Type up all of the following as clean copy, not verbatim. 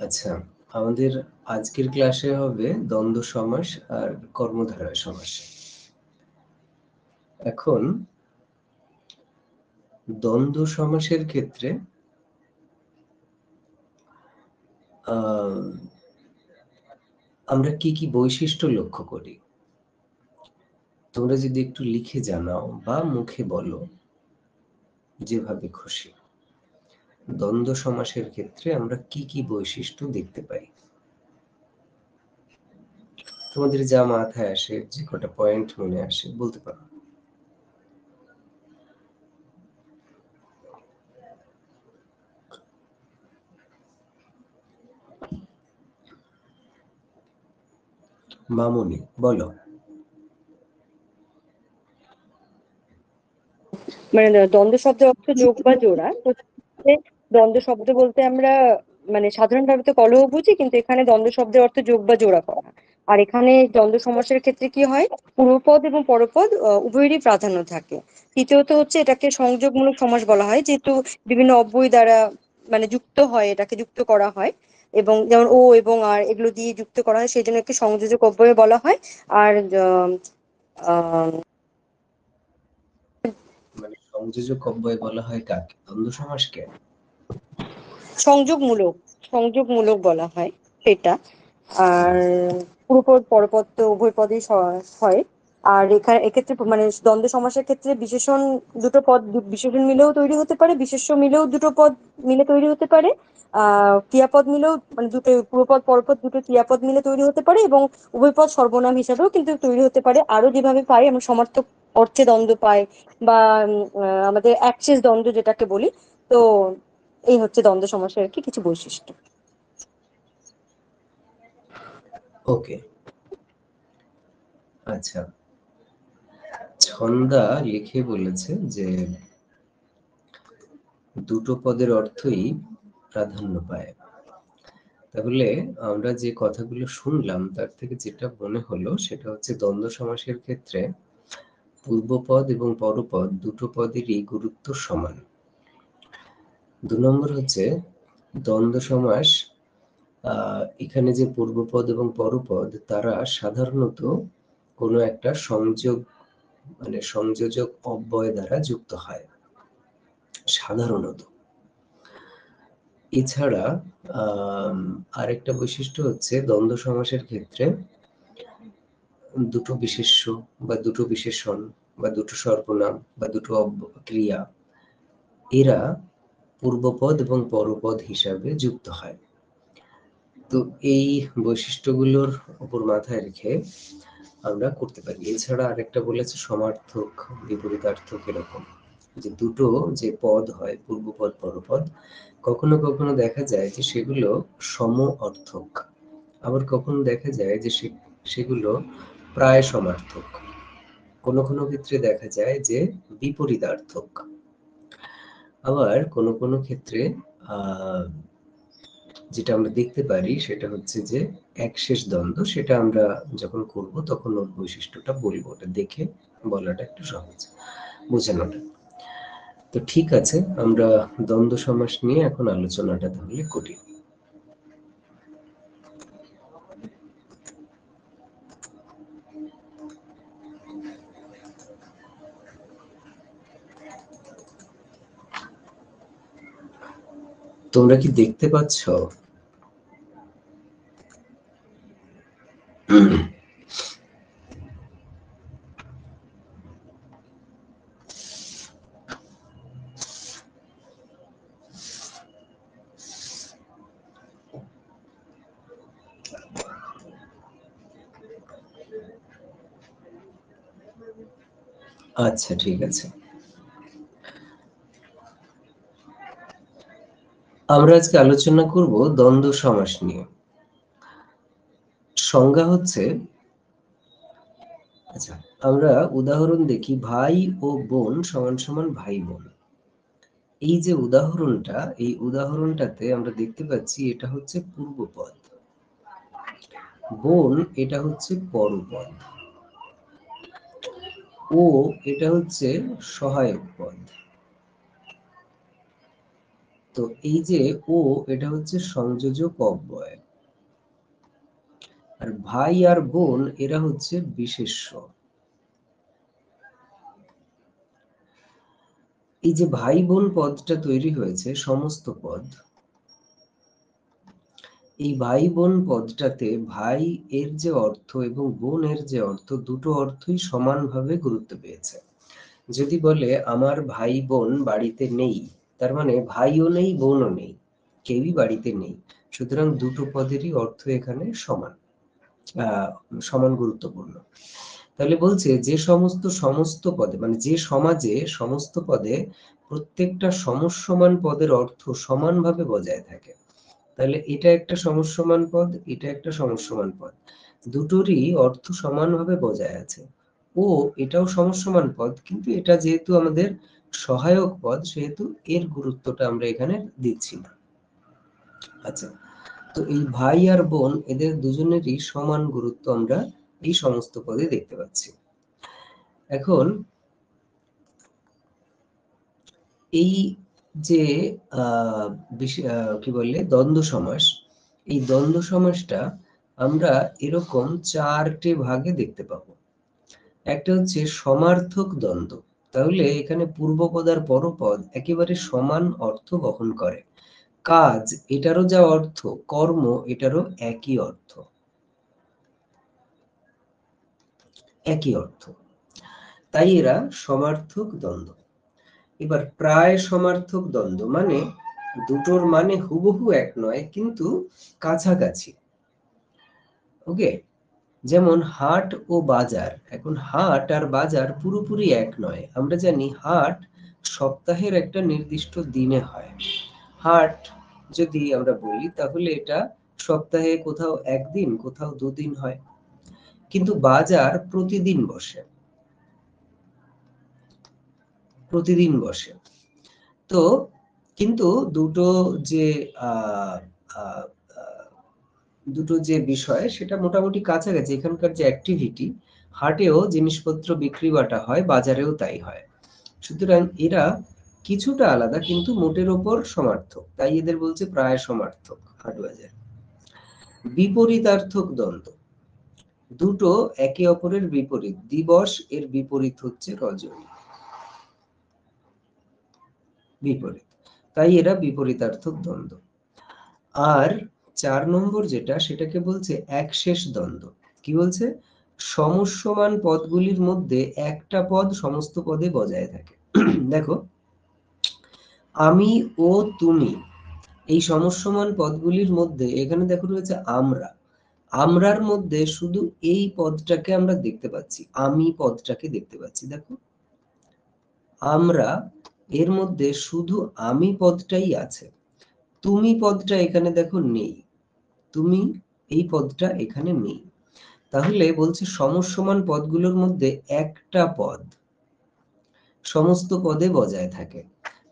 আচ্ছা, আমাদের আজকের ক্লাসে হবে দ্বন্দ্ব সমাস আর কর্মধারয় সমাস। এখন দ্বন্দ্ব সমাসের ক্ষেত্রে আমরা কি কি বৈশিষ্ট্য লক্ষ্য করি? তোমরা যদি একটু লিখে জানাও বা মুখে বলো, যেভাবে খুশি। দ্বন্দ্ব সমাসের ক্ষেত্রে আমরা কি কি বৈশিষ্ট্য দেখতে পাই? তোমাদের যা মাথায় আসে, যে কটা পয়েন্ট মনে আসে বলতে পারো। মামুনি বলো। মানে দ্বন্দ্ব শব্দের অর্থ যোগ বা জোড়া। তো দ্বন্দ্ব শব্দ বলতে আমরা মানে সাধারণভাবে তো কলহ বুঝি, কিন্তু এখানে দ্বন্দ্ব শব্দের অর্থ যোগ বা জোড়া করা। আর এখানে দ্বন্দ্ব সমাসের ক্ষেত্রে কি হয়, পূর্বপদ এবং পরপদ উভয়েরই প্রাধান্য থাকে। তৃতীয়ত হচ্ছে এটাকে সংযোগমূলক সমাস বলা হয়, যেহেতু বিভিন্ন অব্যয় দ্বারা মানে যুক্ত হয়, এটাকে যুক্ত করা হয়। এবং যেমন ও এবং আর এগুলো দিয়ে যুক্ত করা হয়, সেই জন্য একটি সংযোজক অব্যয় বলা হয়। আর আহ মানে সংযোজক অব্যয় বলা হয় কাকে? দ্বন্দ্ব সমাসকে? সংযোগমূলক সংযোগমূলক বলা হয় সেটা। আর পূর্বপদ পরপদ তো উভয় পদেই হয়। আর এক্ষেত্রে মানে দ্বন্দ্ব সমাসের ক্ষেত্রে বিশেষণ, দুটো পদ বিশেষণ মিলেও তৈরি হতে পারে, বিশেষ্য মিলেও দুটো পদ মিলে তৈরি হতে পারে। ক্রিয়াপদ মিলেও মানে দুটো পূর্বপদ পরপদ দুটো ক্রিয়াপদ মিলে তৈরি হতে পারে, এবং উভয় পদ সর্বনাম হিসাবেও কিন্তু তৈরি হতে পারে। আরো যেভাবে পাই আমরা সমার্থক অর্থে দ্বন্দ্ব পাই, বা আমাদের একশেষ দ্বন্দ্ব যেটাকে বলি। তো এই হচ্ছে দ্বন্দ্ব সমাসের আর কি কিছু বৈশিষ্ট্য। ওকে, আচ্ছা। ছন্দা লিখে বলেছে যে দুটো পদের অর্থই প্রাধান্য পায়। তাহলে আমরা যে কথাগুলো শুনলাম তার থেকে যেটা মনে হলো সেটা হচ্ছে দ্বন্দ্ব সমাসের ক্ষেত্রে পূর্বপদ এবং পরপদ দুটো পদেরই গুরুত্ব সমান। ২ নম্বর হচ্ছে দ্বন্দ্ব সমাস, এখানে যে পূর্বপদ এবং পরপদ তারা সাধারণত কোনো একটা সংযোজক অব্যয় দ্বারা যুক্ত হয় সাধারণত। এছাড়া আরেকটা বৈশিষ্ট্য হচ্ছে দ্বন্দ্ব সমাসের ক্ষেত্রে দুটো বিশেষ্য বা দুটো বিশেষণ বা দুটো সর্বনাম বা দুটো ক্রিয়া, এরা পূর্বপদ এবং পরপদ হিসাবে যুক্ত হয়। তো এই বৈশিষ্ট্যগুলোর উপর মাথায় রেখে আমরা করতে পারি। এছাড়া আরেকটা বলেছে সমার্থক বিপরীতার্থক, এরকম যে দুটো যে পদ হয় পূর্বপদ পরপদ, কখনো কখনো দেখা যায় যে সেগুলো সম অর্থক, আবার কখনো দেখা যায় যে সেগুলো প্রায় সমার্থক, কোনো কোনো ক্ষেত্রে দেখা যায় যে বিপরীতার্থক। আবার কোনো কোনো ক্ষেত্রে যেটা আমরা দেখতে পারি সেটা হচ্ছে যে একশেষ দ্বন্দ্ব, সেটা আমরা যখন করব তখন ওর বৈশিষ্ট্যটা বলবো, ওটা দেখে বলাটা একটু সহজ, বোঝানোটা। তো ঠিক আছে, আমরা দ্বন্দ্ব সমাস নিয়ে এখন আলোচনাটা তাহলে করি। তোমরা কি দেখতে পাচ্ছ? আচ্ছা, ঠিক আছে। আমরা আজকে আলোচনা করব দ্বন্দ্ব সমাস নিয়ে। সংজ্ঞা হচ্ছে, আচ্ছা আমরা উদাহরণ দেখি, ভাই ও বোন সমান সমান ভাই বোন। এই যে উদাহরণটা, এই উদাহরণটাতে আমরা দেখতে পাচ্ছি এটা হচ্ছে পূর্বপদ, বোন এটা হচ্ছে পরপদ, ও এটা হচ্ছে সহায়ক পদ। তো এই যে ও, এটা হচ্ছে সংযোজক অব্যয়, আর ভাই আর বোন এরা হচ্ছে বিশেষ্য। এই যে ভাই বোন পদটা তৈরি হয়েছে, সমস্ত পদ, এই ভাই বোন পদটাতে ভাই এর যে অর্থ এবং বোন এর যে অর্থ, দুটো অর্থই সমানভাবে গুরুত্ব পেয়েছে। যদি বলে আমার ভাই বোন বাড়িতে নেই, তার মানে ভাইও নেই বোনও নেই, কেউই বাড়িতে নেই। সুতরাং দুটো পদেরই অর্থ এখানে সমান, সমান গুরুত্বপূর্ণ। তাহলে বলছে যে সমস্ত পদে, মানে যে সমাজে সমস্ত পদে প্রত্যেকটা সমসমান পদের অর্থ সমানভাবে বজায় থাকে। তাহলে এটা একটা সমসমান পদ, এটা একটা সমসমান পদ, দুটোরই অর্থ সমানভাবে বজায় আছে। ও এটাও সমসমান পদ, কিন্তু এটা যেহেতু আমাদের সহায়ক পদ, সেহেতু এর গুরুত্বটা আমরা এখানে দিচ্ছি না। আচ্ছা, তো এই ভাই আর বোন এদের দুজনেরই সমান গুরুত্ব আমরা এই সমস্ত পদে দেখতে পাচ্ছি। এখন এই যে কি বললে দ্বন্দ্ব সমাস, এই দ্বন্দ্ব সমাসটা আমরা এরকম চারটে ভাগে দেখতে পাবো। একটা হচ্ছে সমার্থক দ্বন্দ্ব, তাহলে এখানে পূর্বপদ আর পরপদ একেবারে সমান অর্থ বহন করে। কাজ এটারও যা অর্থ, কর্ম এটারও একই অর্থ, একই অর্থ, তাই এরা সমার্থক দ্বন্দ্ব। এবার প্রায় সমার্থক দ্বন্দ্ব মানে দুটোর মানে হুবহু এক নয়, কিন্তু কাছাকাছি। ওকে, যেমন হাট ও বাজার। এখন হাট আর বাজার পুরোপুরি এক নয়। আমরা জানি হাট সপ্তাহের একটা নির্দিষ্ট দিনে হয়। হাট যদি আমরা বলি, তাহলে এটা সপ্তাহে কোথাও একদিন, কোথাও দুদিন হয়। কিন্তু বাজার প্রতিদিন বসে, প্রতিদিন বসে। তো কিন্তু দুটো যে আহ আহ দুটো যে বিষয়, সেটা মোটামুটি কাছাকাছি। এখানকার যে অ্যাক্টিভিটি, হাটেও জিনিসপত্র বিক্রি বাটা হয়, বাজারেও তাই হয়। সুতরাং এরা কিছুটা আলাদা, কিন্তু মোটের ওপর সমার্থক, তাই এদের বলছে প্রায় সমার্থক হাট বাজার। বিপরীতার্থক দ্বন্দ্ব, দুটো একে অপরের বিপরীত। দিবস এর বিপরীত হচ্ছে রজনী, বিপরীত, তাই এরা বিপরীতার্থক দ্বন্দ্ব। আর 4 নম্বর যেটা, সেটাকে বলছে একশেষ দ্বন্দ্ব। কি বলছে? সমসমান পদগুলির মধ্যে একটা পদ সমস্ত পদে বজায় থাকে। দেখো, আমি ও তুমি, এই সমসমান পদগুলির মধ্যে এখানে দেখো রয়েছে আমরা। আমরার মধ্যে শুধু এই পদটাকে আমরা দেখতে পাচ্ছি, আমি পদটাকে দেখতে পাচ্ছি। দেখো, আমরা এর মধ্যে শুধু আমি পদটাই আছে, তুমি পদটা এখানে দেখো নেই, তুমি এই পদটা এখানে নেই। তাহলে বলছে সমসমান পদগুলোর মধ্যে একটা পদ সমস্ত পদে বজায় থাকে।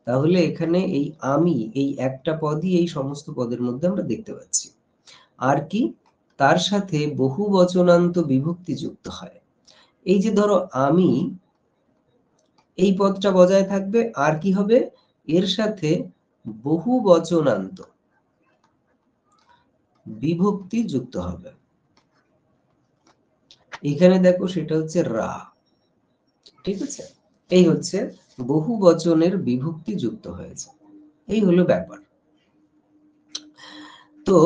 তাহলে এখানে এই আমি, এই একটা পদই এই সমস্ত পদের মধ্যে আমরা দেখতে পাচ্ছি। আর কি? তার সাথে বহু বচনান্ত বিভক্তি যুক্ত হয়। এই যে ধরো আমি, এই পদটা বজায় থাকবে, আর কি হবে? এর সাথে বহু বচনান্ত বিভক্তি যুক্ত হবে। এখানে দেখো, সেটা হচ্ছে রা। ঠিক আছে, এই হচ্ছে বহু বচনের বিভক্তি যুক্ত হয়েছে। এই হলো ব্যাপার। তো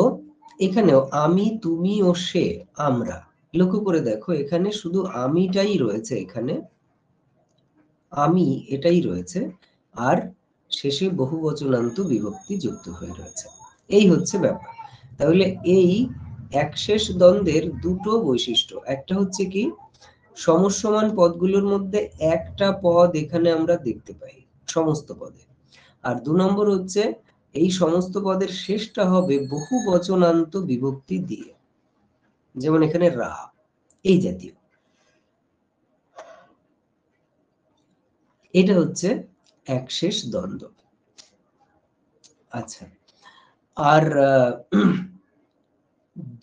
এখানেও আমি, তুমি ও সে, আমরা, লক্ষ্য করে দেখো এখানে শুধু আমিটাই রয়েছে, এখানে আমি এটাই রয়েছে, আর শেষে বহু বচনান্ত বিভক্তি যুক্ত হয়ে রয়েছে। এই হচ্ছে ব্যাপার। তাহলে এই একশেষ দ্বন্দ্বের দুটো বৈশিষ্ট্য, একটা হচ্ছে কি, সমসমান পদগুলোর মধ্যে একটা পদ এখানে আমরা দেখতে পাই সমস্ত পদে। আর 2 নম্বর হচ্ছে এই সমস্ত পদের শেষটা হবে বহু বচনান্ত বিভক্তি দিয়ে, যেমন এখানে রা, এই জাতীয়। এটা হচ্ছে একশেষ দ্বন্দ্ব। আচ্ছা, আর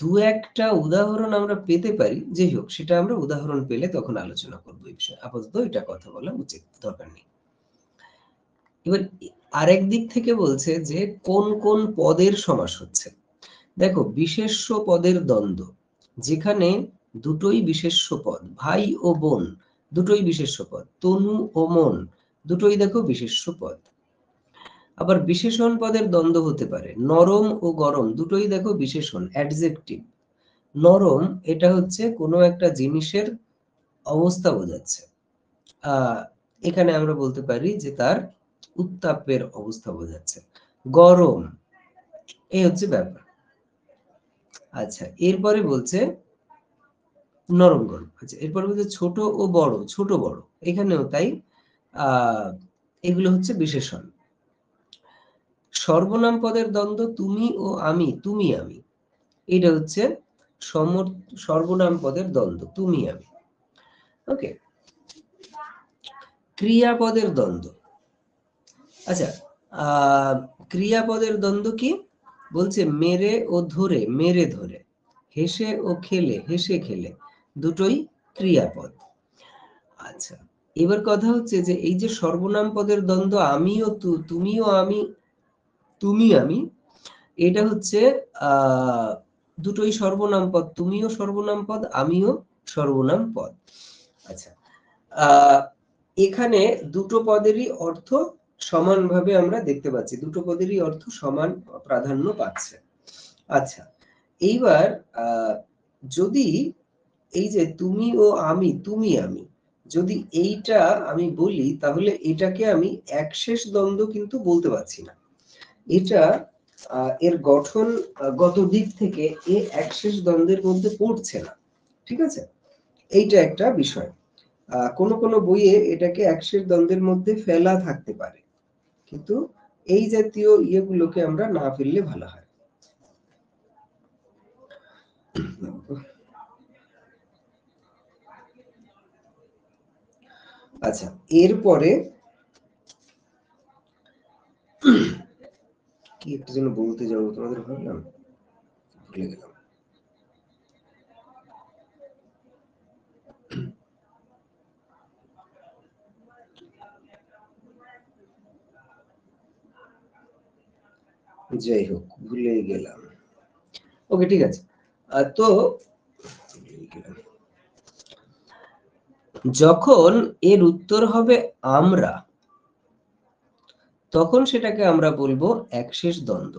দু একটা উদাহরণ আমরা পেতে পারি, যাই হোক সেটা আমরা উদাহরণ পেলে তখন আলোচনা করবো এই বিষয়ে। আপাতত এটা কথা বলা উচিত, দরকার নেই। এবার আরেক দিক থেকে বলছে যে কোন কোন পদের সমাস হচ্ছে। দেখো, বিশেষ্য পদের দ্বন্দ্ব, যেখানে দুটোই বিশেষ্য পদ, ভাই ও বোন দুটোই বিশেষ্য পদ, তনু ও মন দুটোই দেখো বিশেষ্য পদ। আবার বিশেষণ পদের দ্বন্দ্ব হতে পারে, নরম ও গরম দুটোই দেখো বিশেষণ, অ্যাডজেক্টিভ। নরম এটা হচ্ছে কোনো একটা জিনিসের অবস্থা বোঝাচ্ছে, এখানে আমরা বলতে পারি যে তার উত্তাপের অবস্থা বোঝাচ্ছে। গরম, এই হচ্ছে ব্যাপার। আচ্ছা, এরপরে বলছে নরম গরম। আচ্ছা, এরপরে বলছে ছোট ও বড়, ছোট বড়, এখানেও তাই। এগুলো হচ্ছে বিশেষণ। সর্বনাম পদের দ্বন্দ্ব তুমি ও আমি, তুমি আমি, এটা হচ্ছে সর্বনাম পদের দ্বন্দ্ব, তুমি আমি। ওকে, ক্রিয়াপদের দ্বন্দ্ব। আচ্ছা, ক্রিয়াপদের দ্বন্দ্ব কি বলছে? মেরে ও ধরে, মেরে ধরে, হেসে ও খেলে, হেসে খেলে, দুটোই ক্রিয়াপদ। আচ্ছা, এবার কথা হচ্ছে যে এই যে সর্বনাম পদের দ্বন্দ্ব আমি ও তুমি ও আমি, তুমি আমি, এটা হচ্ছে দুটোই সর্বনাম পদ, তুমিও সর্বনাম পদ, আমিও সর্বনাম পদ। আচ্ছা, এখানে দুটো পদেরই অর্থ সমানভাবে আমরা দেখতে পাচ্ছি, দুটো পদেরই অর্থ সমান প্রাধান্য পাচ্ছে। আচ্ছা, এইবার যদি এই যে তুমি ও আমি, তুমি আমি, যদি এইটা আমি বলি, তাহলে এটাকে আমি একশেষ দ্বন্দ্ব কিন্তু বলতে পারছি না। এটা এর গঠনগত দিক থেকে এ একশেষ দ্বন্দ্বের মধ্যে পড়ছে না, ঠিক আছে? এইটা একটা বিষয়। কোন কোন বইয়ে এটাকে একশেষ দ্বন্দ্বের মধ্যে ফেলা থাকতে পারে, কিন্তু এই জাতীয় ইয়েগুলোকে আমরা না ফেললে ভালো হয়। আচ্ছা, এরপরে কি একটা যেন বলতে যাবো তোমাদের, ভাবলাম ভুলে গেলাম। যাই হোক, ভুলে গেলাম। ওকে, ঠিক আছে। তো যখন এর উত্তর হবে আমরা, তখন সেটাকে আমরা বলবো একশেষ দ্বন্দ্ব।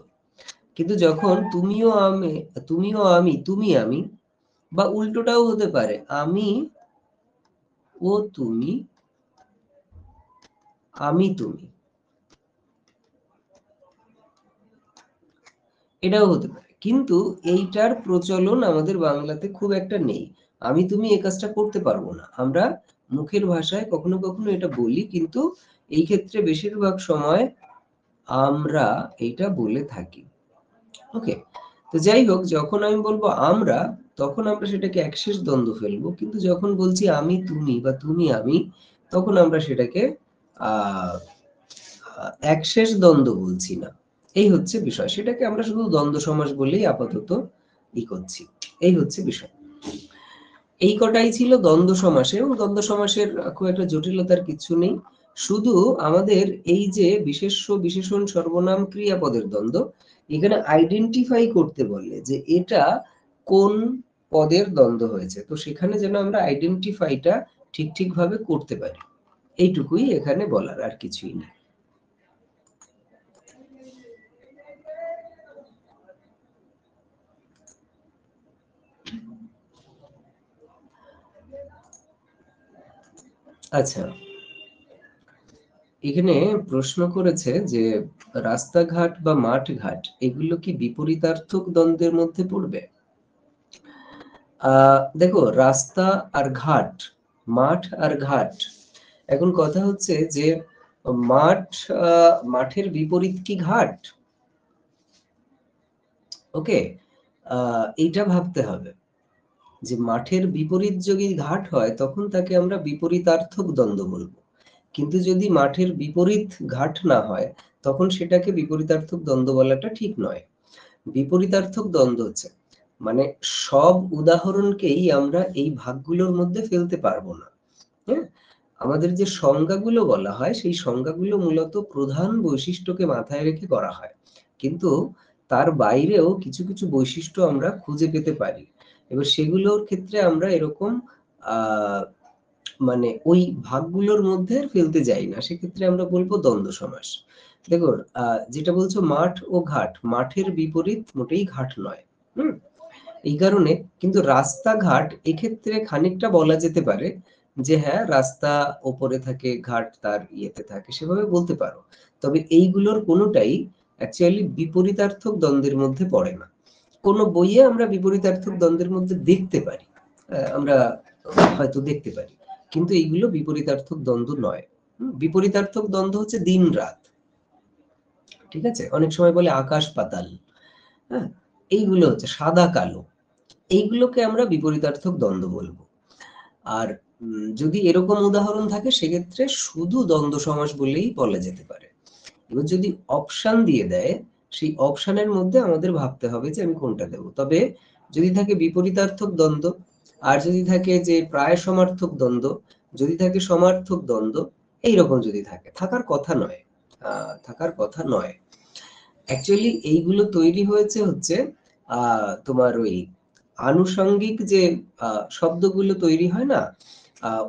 কিন্তু যখন তুমিও আমি, তুমিও আমি, তুমি আমি, বা উল্টোটাও হতে পারে, আমি ও তুমি, আমি তুমি, এটাও হতে পারে। কিন্তু এইটার প্রচলন আমাদের বাংলাতে খুব একটা নেই। আমি তুমি এই কাজটা করতে পারবো না। আমরা মুখের ভাষায় কখনো কখনো এটা বলি, কিন্তু এই ক্ষেত্রে বেশিরভাগ সময় আমরা এটা বলে থাকি। ওকে, তো যাই হোক, যখন আমি বলবো আমরা, তখন আমরা সেটাকে একশেষ দ্বন্দ্ব ফেলবো। কিন্তু যখন বলছি আমি তুমি বা তুমি আমি, তখন আমরা সেটাকে আহ একশেষ দ্বন্দ্ব বলছি না। এই হচ্ছে বিষয়। সেটাকে আমরা শুধু দ্বন্দ্ব সমাস বলেই আপাতত করছি। এই হচ্ছে বিষয়। এই কটাই ছিল দ্বন্দ্ব সমাসে, এবং দ্বন্দ্ব সমাসের খুব একটা জটিলতার কিছু নেই। শুধু আমাদের এই যে বিশেষ্য, বিশেষণ, সর্বনাম, ক্রিয়াপদের দ্বন্দ্ব, এখানে আইডেন্টিফাই করতে বলে যে এটা কোন পদের দ্বন্দ্ব হয়েছে, তো সেখানে যেন আমরা আইডেন্টিফাইটা ঠিক ভাবে করতে পারি, এইটুকুই এখানে বলার, আর কিছুই না। আচ্ছা, এখানে প্রশ্ন করেছে যে রাস্তাঘাট বা মাঠ ঘাট এগুলো কি বিপরীতার্থক দ্বন্দ্বের মধ্যে পড়বে? দেখো, রাস্তা আর ঘাট, মাঠ আর ঘাট, এখন কথা হচ্ছে যে মাঠ, মাঠের বিপরীত কি ঘাট? ওকে, এইটা ভাবতে হবে যে মাঠের বিপরীত যদি ঘাট হয়, তখন তাকে আমরা বিপরীতার্থক দ্বন্দ্ব বলবো। কিন্তু যদি মাঠের বিপরীত ঘাট না হয়, তখন সেটাকে বিপরীতার্থক দ্বন্দ্ব বলাটা ঠিক নয়। বিপরীতার্থক দ্বন্দ্ব হচ্ছে মানে সব উদাহরণকেই আমরা এই ভাগগুলোর মধ্যে ফেলতে পারবো না। হ্যাঁ, আমাদের যে সংজ্ঞাগুলো বলা হয় সেই সংজ্ঞাগুলো মূলত প্রধান বৈশিষ্ট্যকে মাথায় রেখে করা হয়, কিন্তু তার বাইরেও কিছু কিছু বৈশিষ্ট্য আমরা খুঁজে পেতে পারি। এবার সেগুলোর ক্ষেত্রে আমরা এরকম মানে ওই ভাগগুলোর মধ্যে ফেলতে যাই না, সেক্ষেত্রে আমরা বলবো দ্বন্দ্ব সমাস। দেখুন, যেটা বলছো মাঠ ও ঘাট, মাঠের বিপরীত মোটেই ঘাট নয়। হুম এই কারণে কিন্তু রাস্তাঘাট এক্ষেত্রে খানিকটা বলা যেতে পারে যে হ্যাঁ, রাস্তা ওপরে থাকে, ঘাট তার ইয়েতে থাকে, সেভাবে বলতে পারো। তবে এইগুলোর কোনোটাই অ্যাকচুয়ালি বিপরীতার্থক দ্বন্দ্বের মধ্যে পড়ে না। কোনো বইয়ে আমরা বিপরীতার্থক দ্বন্দ্বের মধ্যে দেখতে পারি, আমরা হয়তো দেখতে পারি, কিন্তু এইগুলো বিপরীতার্থক দ্বন্দ্ব নয়। বিপরীতার্থক দ্বন্দ্ব হচ্ছে দিন রাত, ঠিক আছে? অনেক সময় বলে আকাশ পাতাল, হ্যাঁ, এইগুলো হচ্ছে সাদা কালো, এইগুলোকে আমরা বিপরীতার্থক দ্বন্দ্ব বলবো। আর যদি এরকম উদাহরণ থাকে সেক্ষেত্রে শুধু দ্বন্দ্ব সমাস বলেই বলা যেতে পারে। এবার যদি অপশন দিয়ে দেয়, সেই অপশনের মধ্যে আমাদের ভাবতে হবে যে আমি কোনটা দেব। তবে যদি থাকে বিপরীতার্থক দ্বন্দ্ব, আর যদি থাকে যে প্রায় সমার্থক দ্বন্দ্ব, যদি থাকে সমার্থক দ্বন্দ্ব, এইরকম যদি থাকে, থাকার কথা নয়, থাকার কথা নয়। অ্যাকচুয়ালি এইগুলো তৈরি হয়েছে হচ্ছে তোমার ওই আনুষঙ্গিক যে শব্দগুলো তৈরি হয় না,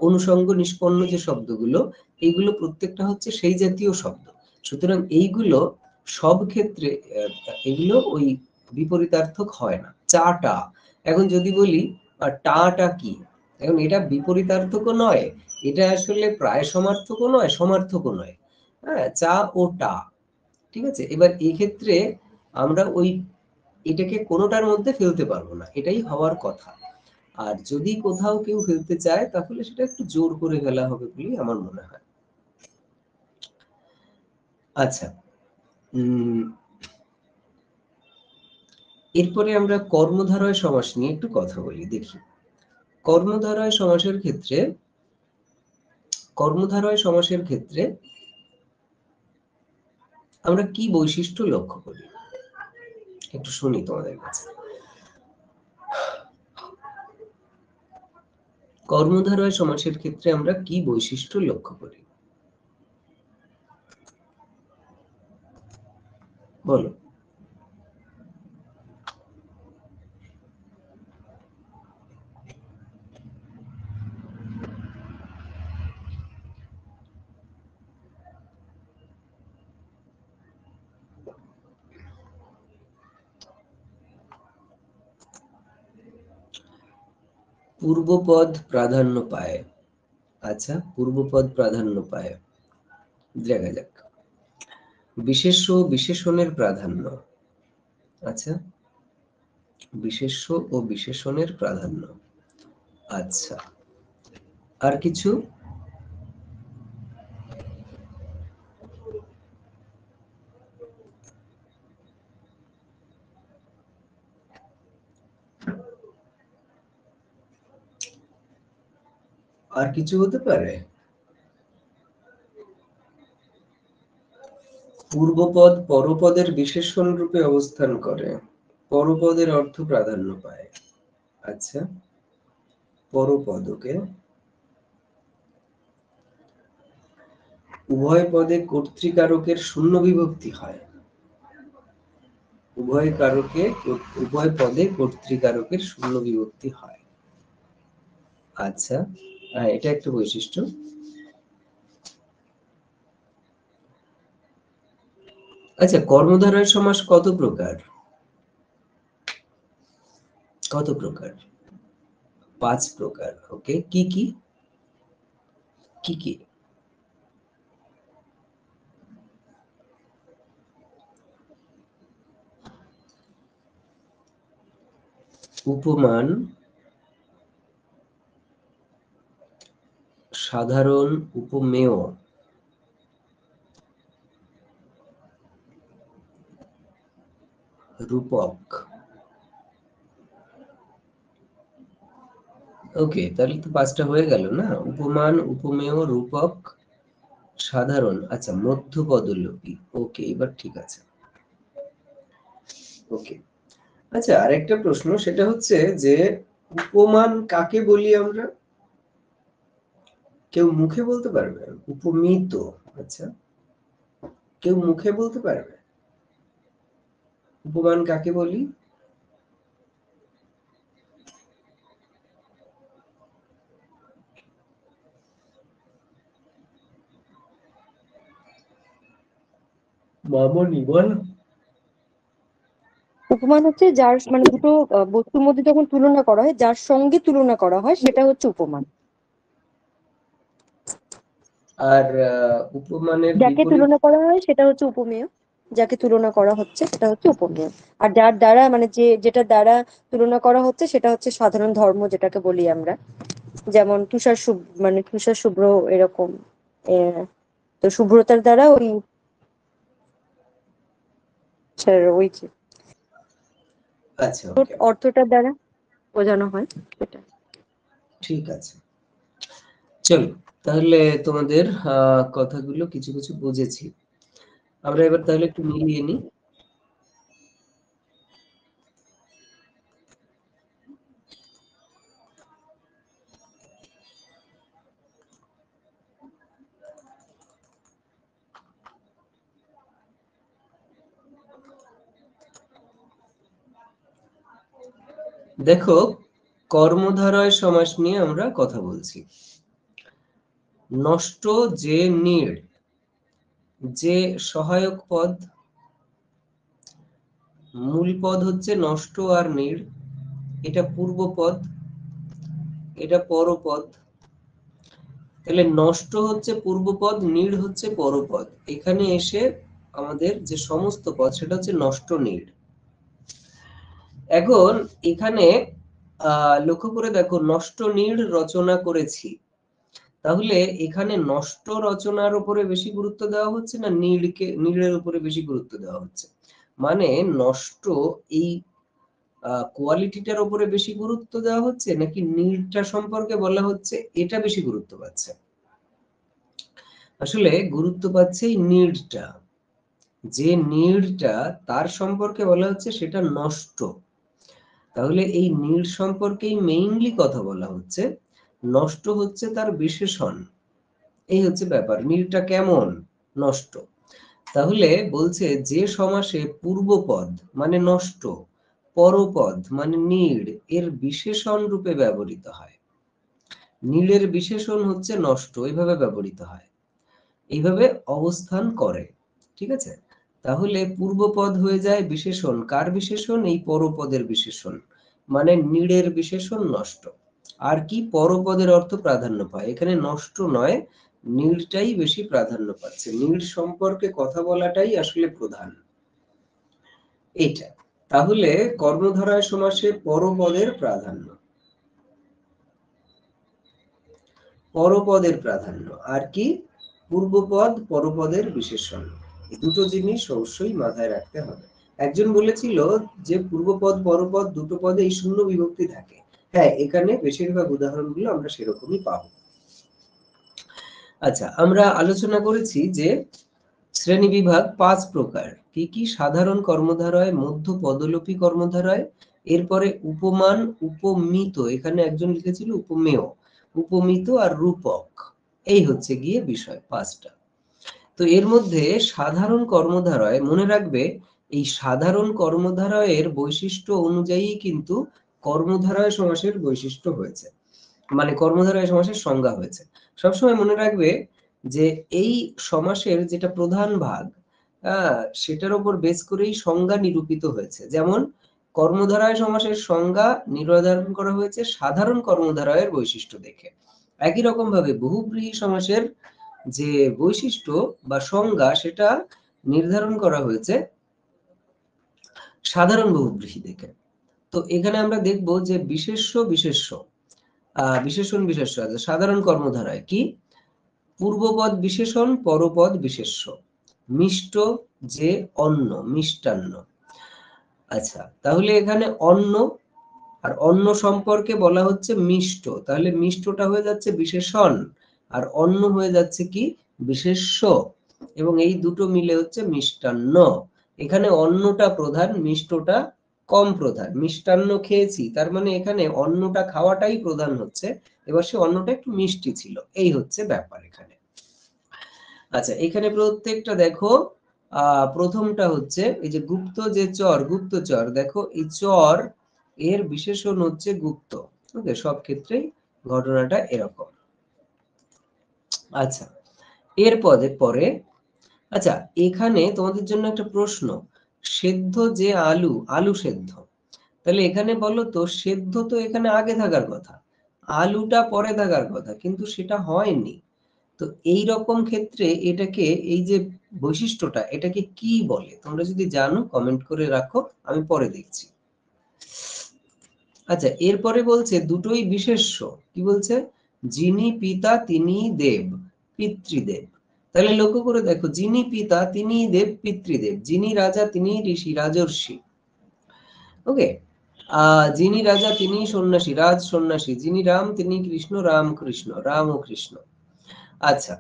অনুষঙ্গ নিষ্পন্ন যে শব্দগুলো, এইগুলো প্রত্যেকটা হচ্ছে সেই জাতীয় শব্দ। সুতরাং এইগুলো সব ক্ষেত্রে এগুলো ওই বিপরীতার্থক হয় না। চাটা, এখন যদি বলি টাটা কি, এখন এটা বিপরীতার্থকও নয়, এটা আসলে প্রায় সমার্থকও নয়, সমার্থকও নয়। হ্যাঁ, চা ও টা, ঠিক আছে? এবার এই ক্ষেত্রে আমরা ওই এটাকে কোনোটার মধ্যে ফেলতে পারবো না, এটাই হওয়ার কথা। আর যদি কোথাও কেউ ফেলতে চায় তাহলে সেটা একটু জোর করে ফেলা হবে বলেই আমার মনে হয়। আচ্ছা, এরপরে আমরা কর্মধারয় সমাস নিয়ে একটু কথা বলি, দেখি। কর্মধারয় সমাসের ক্ষেত্রে, কর্মধারয় সমাসের ক্ষেত্রে আমরা কি বৈশিষ্ট্য লক্ষ্য করি একটু শুনি তোমাদের কাছে। কর্মধারয় সমাসের ক্ষেত্রে আমরা কি বৈশিষ্ট্য লক্ষ্য করি বলো। পূর্বপদ প্রাধান্য পায়। আচ্ছা, পূর্বপদ প্রাধান্য পায়, দেখা যাক। বিশেষ্য ও বিশেষণের প্রাধান্য। আচ্ছা, বিশেষ্য ও বিশেষণের প্রাধান্য। আচ্ছা, আর কিছু? আর কিছু হতে পারে? পূর্বপদ পরপদের বিশেষণ রূপে অবস্থান করে, পরপদের অর্থ প্রাধান্য পায়। আচ্ছা, পরপদ, ওকে। উভয় পদে কর্তৃকারকের শূন্য বিভক্তি হয়, উভয় পদে কর্তৃকারকের শূন্য বিভক্তি হয়। আচ্ছা, এটা একটা বৈশিষ্ট্য। আচ্ছা, কর্মধারয় সমাস কত প্রকার? কত প্রকার? 5 প্রকার, ওকে। কি কি? কি কি? উপমান, সাধারণ উপমেয়, রূপক। ওকে, তাহলে তো 5টা হয়ে গেল না? উপমান, উপমেয়, রূপক, সাধারণ, আচ্ছা, মধ্যপদলোপী। ওকে, এবার ঠিক আছে। ওকে, আচ্ছা, আরেকটা প্রশ্ন, সেটা হচ্ছে যে উপমান কাকে বলি আমরা? কেউ মুখে বলতে পারবে? উপমিত, আচ্ছা, কেউ মুখে বলতে পারবে উপমান কাকে বলি? মামনি বল। উপমান হচ্ছে যার মানে দুটো বস্তুর মধ্যে যখন তুলনা করা হয়, যার সঙ্গে তুলনা করা হয় সেটা হচ্ছে উপমান। আর উপমানের যাকে বিপরীত? তুলনা করা হয় সেটা হচ্ছে উপমেয়, যাকে তুলনা করা হচ্ছে সেটা হচ্ছে উপমেয়। আর যার দ্বারা মানে যেটা দ্বারা তুলনা করা হচ্ছে সেটা হচ্ছে সাধারণ ধর্ম, যেটাকে বলি আমরা। যেমন মানে তুষার শুভ্র এরকম। তো শুভ্রতার দ্বারা ওই ওই যে আচ্ছা, ওকে, অর্থটার দ্বারা বোঝানো হয় সেটা। ঠিক আছে। চলো, তাহলে তোমাদের কথাগুলো কিছু কিছু বুঝেছি। আমরা এবার তাহলে একটু মিলিয়ে নিই। দেখো, কর্মধারয় সমাস নিয়ে আমরা কথা বলছি। নষ্ট যে নীড়, যে সহায়ক পদ, মূল পদ হচ্ছে নষ্ট আর নীড়, এটা পূর্বপদ, এটা পরপদ। তাহলে নষ্ট হচ্ছে পূর্বপদ, নীড় হচ্ছে পরপদ। এখানে এসে আমাদের যে সমস্ত পদ সেটা হচ্ছে নষ্ট নীড়। এখন এখানে লক্ষ্য করে দেখো, নষ্ট নীড় রচনা করেছি, তাহলে এখানে নষ্ট রচনার উপরে বেশি গুরুত্ব দেওয়া হচ্ছে না নীড়ের উপরে বেশি গুরুত্ব দেওয়া হচ্ছে? মানে নষ্ট এই কোয়ালিটিটার উপরে বেশি গুরুত্ব দেওয়া হচ্ছে নাকি নীড়টা সম্পর্কে বলা হচ্ছে এটা বেশি গুরুত্ব পাচ্ছে? আসলে গুরুত্ব পাচ্ছে এই নীড়টা। যে নীড়টা তার সম্পর্কে বলা হচ্ছে সেটা নষ্ট। তাহলে এই নীড় সম্পর্কেই মেইনলি কথা বলা হচ্ছে। নষ্ট হচ্ছে তার বিশেষণ। এই হচ্ছে ব্যাপার, নীড়টা কেমন? নষ্ট। তাহলে বলছে যে সমাসে পূর্বপদ মানে নষ্ট, পরপদ মানে নীড় এর বিশেষণ রূপে ব্যবহৃত হয়। নীড়ের বিশেষণ হচ্ছে নষ্ট, এইভাবে ব্যবহৃত হয়, এইভাবে অবস্থান করে। ঠিক আছে? তাহলে পূর্বপদ হয়ে যায় বিশেষণ। কার বিশেষণ? এই পরপদের বিশেষণ, মানে নীড়ের বিশেষণ নষ্ট। আর কি পরপদের অর্থ প্রাধান্য পায়? এখানে নষ্ট নয়, নীড়টাই বেশি প্রাধান্য পাচ্ছে। নীড় সম্পর্কে কথা বলাটাই আসলে প্রধান, এটা। তাহলে কর্মধারয় সমাসে পরপদের প্রাধান্য, পরপদের প্রাধান্য, আর কি পূর্বপদ পরপদের বিশেষণ। এই দুটো জিনিস অবশ্যই মাথায় রাখতে হবে। একজন বলেছিল যে পূর্বপদ পরপদ দুটো পদে এই শূন্য বিভক্তি থাকে। হ্যাঁ, এখানে বেশিরভাগ উদাহরণগুলো আমরা সেরকমই পাবো। আচ্ছা, আমরা আলোচনা করেছি যে শ্রেণী বিভাগ 5 প্রকার। কি কি? সাধারণ কর্মধারয়, মধ্য পদলোপী কর্মধারয়, এরপরে উপমান, উপমিত, এখানে একজন লিখেছিল উপমেয়, উপমিত আর রূপক। এই হচ্ছে গিয়ে বিষয় 5টা। তো এর মধ্যে সাধারণ কর্মধারয়, মনে রাখবে এই সাধারণ কর্মধারয়ের বৈশিষ্ট্য অনুযায়ী কিন্তু কর্মধারয় সমাসের বৈশিষ্ট্য হয়েছে, মানে কর্মধারয় সমাসের সংজ্ঞা হয়েছে। সবসময় মনে রাখবে যে এই সমাসের যেটা প্রধান ভাগ, সেটার উপর বেস করেই সংজ্ঞা নিরূপিত হয়েছে। যেমন কর্মধারয় সমাসের সংজ্ঞা নির্ধারণ করা হয়েছে সাধারণ কর্মধারয়ের বৈশিষ্ট্য দেখে। একই রকম ভাবে বহুব্রীহি সমাসের যে বৈশিষ্ট্য বা সংজ্ঞা সেটা নির্ধারণ করা হয়েছে সাধারণ বহুব্রীহি দেখে। তো এখানে আমরা দেখব যে বিশেষ্য বিশেষ্য, বিশেষণ বিশেষ্য আছে সাধারণ কর্মধারায়। কি? পূর্বপদ বিশেষণ, পরপদ বিশেষ্য। মিষ্ট যে অন্ন, মিষ্টান্ন। আচ্ছা, তাহলে এখানে অন্ন, আর অন্ন সম্পর্কে বলা হচ্ছে মিষ্ট, তাহলে মিষ্টটা হয়ে যাচ্ছে বিশেষণ, আর অন্ন হয়ে যাচ্ছে কি? বিশেষ্য। এবং এই দুটো মিলে হচ্ছে মিষ্টান্ন। এখানে অন্নটা প্রধান, মিষ্টটা কম প্রধান। মিষ্টান্ন খেয়েছি, তার মানে এখানে অন্নটা খাওয়াটাই প্রধান হচ্ছে, এবার সে অন্নটা একটু মিষ্টি ছিল, এই হচ্ছে ব্যাপার এখানে। আচ্ছা, এখানে প্রত্যেকটা দেখো, প্রথমটা হচ্ছে এই যে গুপ্ত যে চর, গুপ্তচর, দেখো এই চর এর বিশেষণ হচ্ছে গুপ্ত। ওকে, সব ক্ষেত্রেই ঘটনাটা এরকম। আচ্ছা, এর পরে আচ্ছা, এখানে তোমাদের জন্য একটা প্রশ্ন, সেদ্ধ যে আলু, আলু সেদ্ধ, তাহলে এখানে বলো তো, সেদ্ধ তো এখানে আগে থাকার কথা, আলুটা পরে থাকার কথা, কিন্তু সেটা হয়নি। তো এই রকম ক্ষেত্রে এটাকে, এই যে বৈশিষ্ট্যটা, এটাকে কি বলে? তোমরা যদি জানো কমেন্ট করে রাখো, আমি পরে দেখছি। আচ্ছা, এরপরে বলছে দুটোই বিশেষ্য। কি বলছে? যিনি পিতা তিনি দেব, পিতৃদেব। তাহলে লক্ষ্য করে দেখো, যিনি পিতা তিনি দেব, পিতৃদেব। যিনি রাজা তিনি ঋষি, রাজর্ষি। ওকে, যিনি রাজা তিনি সন্ন্যাসী, রাজ সন্ন্যাসী। যিনি রাম তিনি কৃষ্ণ, রাম কৃষ্ণ, রাম ও কৃষ্ণ। আচ্ছা,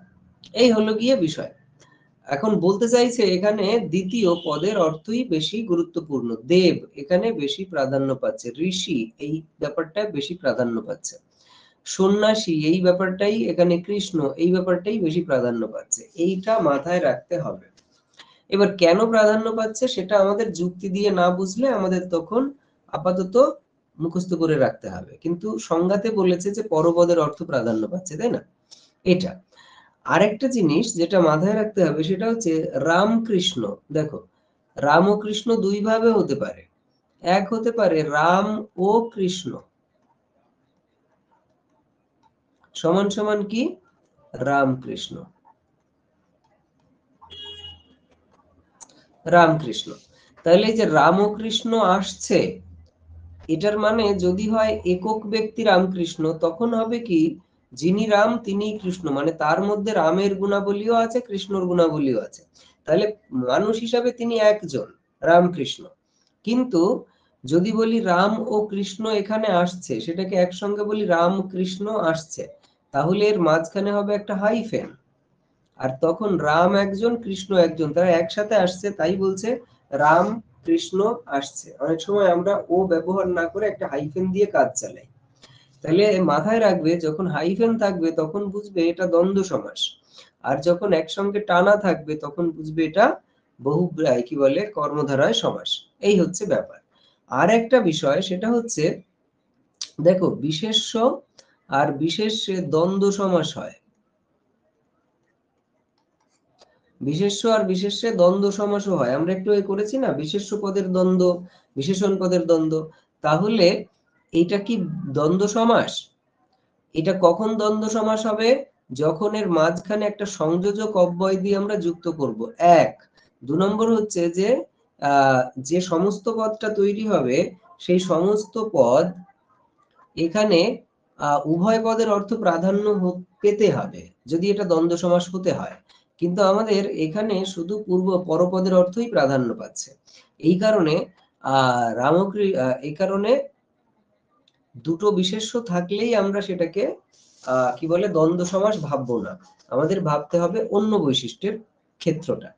এই হলো গিয়ে বিষয়। এখন বলতে চাইছে এখানে দ্বিতীয় পদের অর্থই বেশি গুরুত্বপূর্ণ। দেব এখানে বেশি প্রাধান্য পাচ্ছে, ঋষি এই ব্যাপারটা বেশি প্রাধান্য পাচ্ছে, সন্ন্যাসী এই ব্যাপারটাই, এখানে কৃষ্ণ এই ব্যাপারটাই বেশি প্রাধান্য পাচ্ছে। এইটা মাথায় রাখতে হবে। এবার কেন প্রাধান্য পাচ্ছে সেটা আমাদের যুক্তি দিয়ে না বুঝলে আমাদের তখন আপাতত মুখস্থ করে রাখতে হবে, কিন্তু সংজ্ঞাতে বলেছে যে পরপদের অর্থ প্রাধান্য পাচ্ছে, তাই না? এটা আরেকটা জিনিস যেটা মাথায় রাখতে হবে সেটা হচ্ছে রামকৃষ্ণ। দেখো, রাম ও কৃষ্ণ দুই ভাবে হতে পারে। এক হতে পারে রাম ও কৃষ্ণ সমান সমান কি রামকৃষ্ণ, রামকৃষ্ণ। তাহলে এই যে রাম ও কৃষ্ণ আসছে, এটার মানে যদি হয় একক ব্যক্তি রামকৃষ্ণ, তখন হবে কি যিনি রাম তিনি কৃষ্ণ, মানে তার মধ্যে রামের গুণাবলীও আছে, কৃষ্ণর গুণাবলীও আছে। তাহলে মানুষ হিসাবে তিনি একজন, রামকৃষ্ণ। কিন্তু যদি বলি রাম ও কৃষ্ণ এখানে আসছে, সেটাকে একসঙ্গে বলি রাম কৃষ্ণ আসছে, তাহলে এর মাঝখানে হবে একটা হাইফেন। আর তখন রাম একজন কৃষ্ণ একজন, তারা একসাথে আসছে, তাই বলছে রাম কৃষ্ণ আসছে। অনেক সময় আমরা ও ব্যবহার না করে একটা হাইফেন দিয়ে কাজ চালাই। তাহলে মাথায় রাখবে, যখন হাইফেন থাকবে তখন বুঝবে এটা দ্বন্দ্ব সমাস, আর যখন একসঙ্গে টানা থাকবে তখন বুঝবে এটা বহুব্রীহি, কি বলে, কর্মধারয় সমাস। এই হচ্ছে ব্যাপার। আর একটা বিষয় সেটা হচ্ছে, দেখো বিশেষ্য আর বিশেষ্যে দ্বন্দ্ব সমাস হয়, বিশেষ্য আর বিশেষ্যে দ্বন্দ্ব সমাসও হয়। আমরা একটু করেছি না, বিশেষ্য পদের দ্বন্দ্ব, বিশেষণ পদের দ্বন্দ্ব। তাহলে এটা কি দ্বন্দ্ব সমাস? এটা কখন দ্বন্দ্ব সমাস হবে? যখন এর মাঝখানে একটা সংযোজক অব্যয় দিয়ে আমরা যুক্ত করব। এক, দু নম্বর হচ্ছে যে যে সমস্ত পদটা তৈরি হবে সেই সমস্ত পদ এখানে উভয় পদের অর্থ প্রাধান্য পেতে হবে যদি এটা দ্বন্দ্ব সমাস হতে হয়। কিন্তু আমাদের এখানে শুধু পূর্ব পরপদের অর্থই প্রাধান্য পাচ্ছে। এই কারণে এই কারণে দুটো বিশেষ্য থাকলেই আমরা সেটাকে কি বলে দ্বন্দ্ব সমাস ভাববো না, আমাদের ভাবতে হবে অন্য বৈশিষ্ট্যের ক্ষেত্রটা।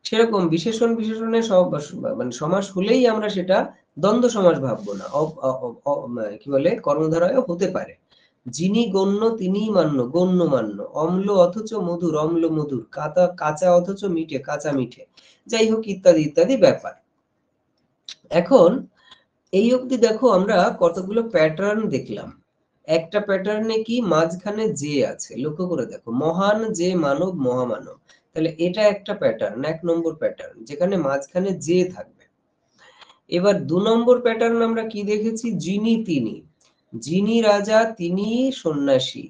সেরকম বিশেষণ বিশেষণের মানে সমাস হলেই আমরা সেটা দ্বন্দ্ব সমাস ভাববো না, কি বলে কর্মধারয় হতে পারে। যিনি গণ্য তিনিই মান্য, গণ্য মান্য। অম্ল অথচ মধুর, অম্ল মধুর। কাঁচা অথচ মিঠে, কাঁচা মিঠে। যাই হোক, ইত্যাদি ইত্যাদি ব্যাপার। এখন এই অবধি দেখো আমরা কতগুলো প্যাটার্ন দেখলাম। একটা প্যাটার্নে কি মাঝখানে যে আছে, লক্ষ্য করে দেখো, মহান যে মানব মহামানব, তাহলে এটা একটা প্যাটার্ন, এক নম্বর প্যাটার্ন, যেখানে মাঝখানে যে থাকবে। এবার দু নম্বর প্যাটার্ন আমরা কি দেখেছি, যিনি তিনি, যিনি রাজা তিনি সন্ন্যাসী।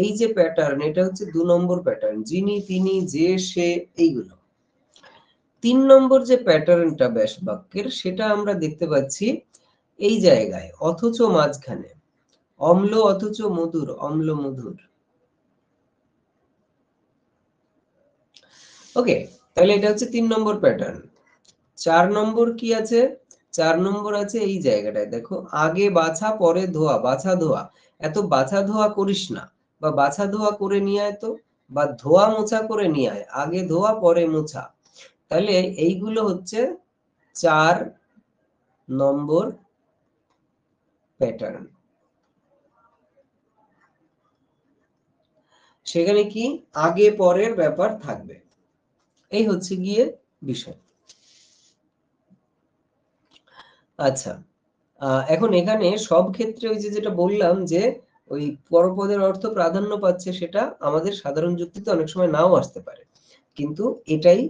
এই যে প্যাটার্ন, এটা হচ্ছে দু নম্বর প্যাটার্ন, যিনি তিনি যে সে, এইগুলো। তিন নম্বর যে প্যাটার্নটা ব্যাস বাক্যের, সেটা আমরা দেখতে পাচ্ছি এই জায়গায়, অথচ মাঝখানে অম্ল অথচ মধুর, অম্ল মধুর। ওকে, তাহলে এটা হচ্ছে তিন নম্বর প্যাটার্ন। চার নম্বর কি আছে? চার নম্বর আছে এই জায়গাটায়, দেখো, আগে বাছা পরে ধোয়া, বাছা ধোয়া। এত বাছা ধোয়া করিস না, বা বাছা ধোয়া করে নিয়ে আয় তো, বা ধোয়া মোছা করে নিয়ে আয়, আগে ধোয়া পরে মোছা। তাহলে এইগুলো হচ্ছে চার নম্বর প্যাটার্ন। সেখানে কি আগে পরের ব্যাপার থাকবে, এই হচ্ছে গিয়ে বিষয়। আচ্ছা, এখন এখানে সব ক্ষেত্রে ওই যে যেটা বললাম যে ওই পরপদের অর্থ প্রাধান্য পাচ্ছে, সেটা আমাদের সাধারণ যুক্তিতে অনেক সময় নাও আসতে পারে, কিন্তু এটাই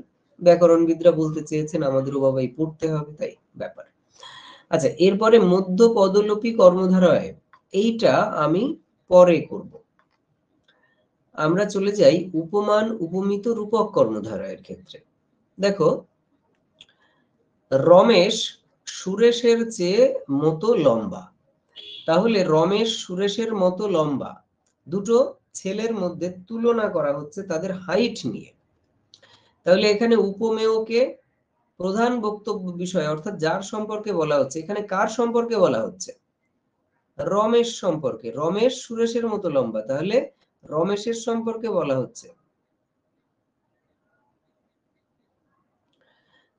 ব্যাকরণবিদরা বলতে চেয়েছেন, আমাদেরও বাবাই পড়তে হবে, তাই ব্যাপার। আচ্ছা, এরপরে মধ্য পদলোপী কর্মধারয়, এইটা আমি পরে করব। আমরা চলে যাই উপমান উপমিত রূপক কর্মধারয়ের ক্ষেত্রে। দেখো, রমেশ সুরেশের চেয়ে মতো লম্বা। তাহলে রমেশ সুরেশের মতো লম্বা, দুটো ছেলের মধ্যে তুলনা করা হচ্ছে তাদের হাইট নিয়ে। তাহলে এখানে উপমেয়কে প্রধান বক্তব্য বিষয়, অর্থাৎ যার সম্পর্কে বলা হচ্ছে, এখানে কার সম্পর্কে বলা হচ্ছে? রমেশ সম্পর্কে। রমেশ সুরেশের মতো লম্বা, তাহলে রমেশের সম্পর্কে বলা হচ্ছে।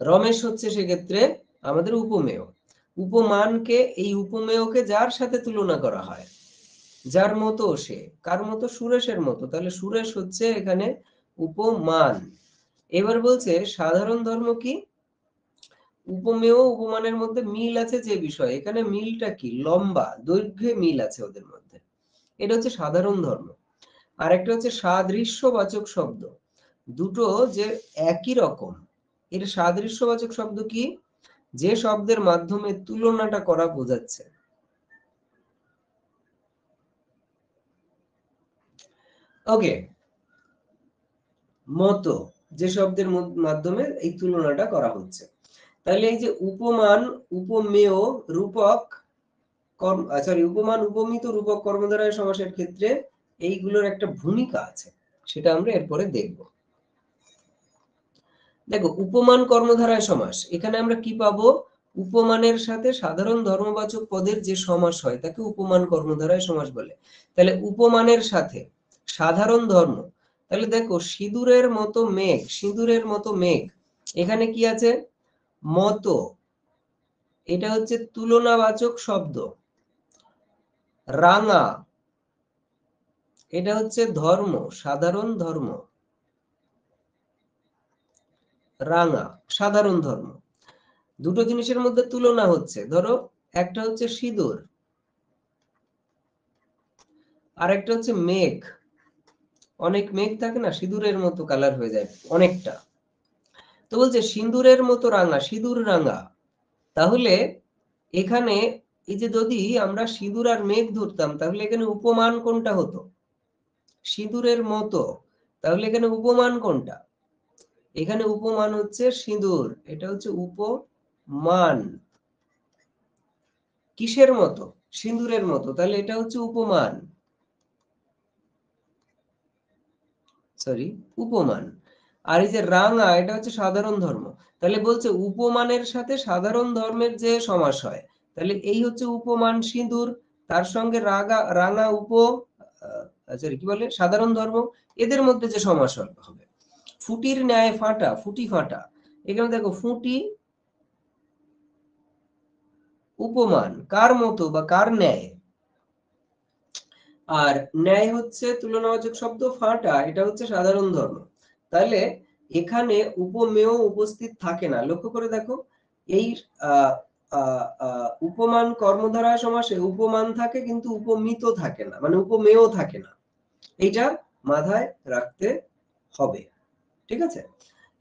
রমেশ হচ্ছে সেক্ষেত্রে আমাদের উপমেয়। উপমানকে, এই উপমেয়কে যার সাথে তুলনা করা হয়, যার মতো সে, কার মতো? সুরেশের মতো, তাহলে সুরেশ হচ্ছে এখানে উপমান। এবার বলছে সাধারণ ধর্ম কি? উপমেয় উপমানের মধ্যে মিল আছে যে বিষয়, এখানে মিলটা কি? লম্বা, দৈর্ঘ্যে মিল আছে ওদের মধ্যে, এটা হচ্ছে সাধারণ ধর্ম। আর একটা হচ্ছে সাদৃশ্যবাচক শব্দ, দুটো যে একই রকম, এর সাদৃশ্যবাচক শব্দ কি? যে শব্দের মাধ্যমে তুলনাটা করা বোঝাচ্ছে। ওকে, মতো, যে শব্দের মাধ্যমে এই তুলনাটা করা হচ্ছে। তাহলে এই যে উপমান উপমেয় রূপক উপমান উপমিত রূপক কর্মধারয় সমাসের ক্ষেত্রে এইগুলোর একটা ভূমিকা আছে, সেটা আমরা এরপরে দেখব। দেখো, উপমান কর্মধারয় সমাস, এখানে আমরা কি পাবো? উপমানের সাথে সাধারণ ধর্মবাচক পদের যে সমাস হয় তাকে উপমান কর্মধারয় সমাস বলে। তাহলে উপমানের সাথে সাধারণ ধর্ম, তাহলে দেখো সিঁদুরের মতো মেঘ, সিঁদুরের মতো মেঘ, এখানে কি আছে? মতো, এটা হচ্ছে তুলনাবাচক শব্দ। রাঙা, এটা হচ্ছে ধর্ম, সাধারণ ধর্ম। রাঙা সাধারণ ধর্ম, দুটো জিনিসের মধ্যে তুলনা হচ্ছে। ধরো, একটা হচ্ছে সিঁদুর, আর একটা হচ্ছে মেঘ। অনেক মেঘ থাকে না, সিঁদুরের মতো কালার হয়ে যায় অনেকটা, তো বলছে সিঁদুরের মতো রাঙা, সিঁদুর রাঙা। তাহলে এখানে এই যে যদি আমরা সিঁদুর আর মেঘ ধরতাম, তাহলে এখানে উপমান কোনটা হতো? সিঁদুরের মতো। তাহলে এখানে উপমান কোনটা? এখানে উপমান হচ্ছে সিঁদুর, এটা হচ্ছে উপমান। কিসের মতো? সিঁদুরের মতো, তাহলে এটা হচ্ছে উপমান, সরি উপমান। আর এই যে রাঙা, এটা হচ্ছে সাধারণ ধর্ম। তাহলে বলছে উপমানের সাথে সাধারণ ধর্মের যে সমাস হয়, তাহলে এই হচ্ছে উপমান সিঁদুর, তার সঙ্গে রাগা রাঙা সরি কি বলে, সাধারণ ধর্ম, এদের মধ্যে যে সমাস হবে। ফুটির ন্যায় ফাটা, ফুটি ফাটা, এখানে দেখো ফুটি উপমান, কার মতো বা কার ন্যায়? আর ন্যায় হচ্ছে তুলনাবাচক শব্দ, ফাটা এটা হচ্ছে সাধারণ ধর্ম। তাহলে এখানে উপমেয় উপস্থিত থাকে না, লক্ষ্য করে দেখো। এই উপমান কর্মধারা সমাসে উপমান থাকে কিন্তু উপমিত থাকে না, মানে উপমেয় থাকে না, এইটা মাথায় রাখতে হবে। ঠিক আছে,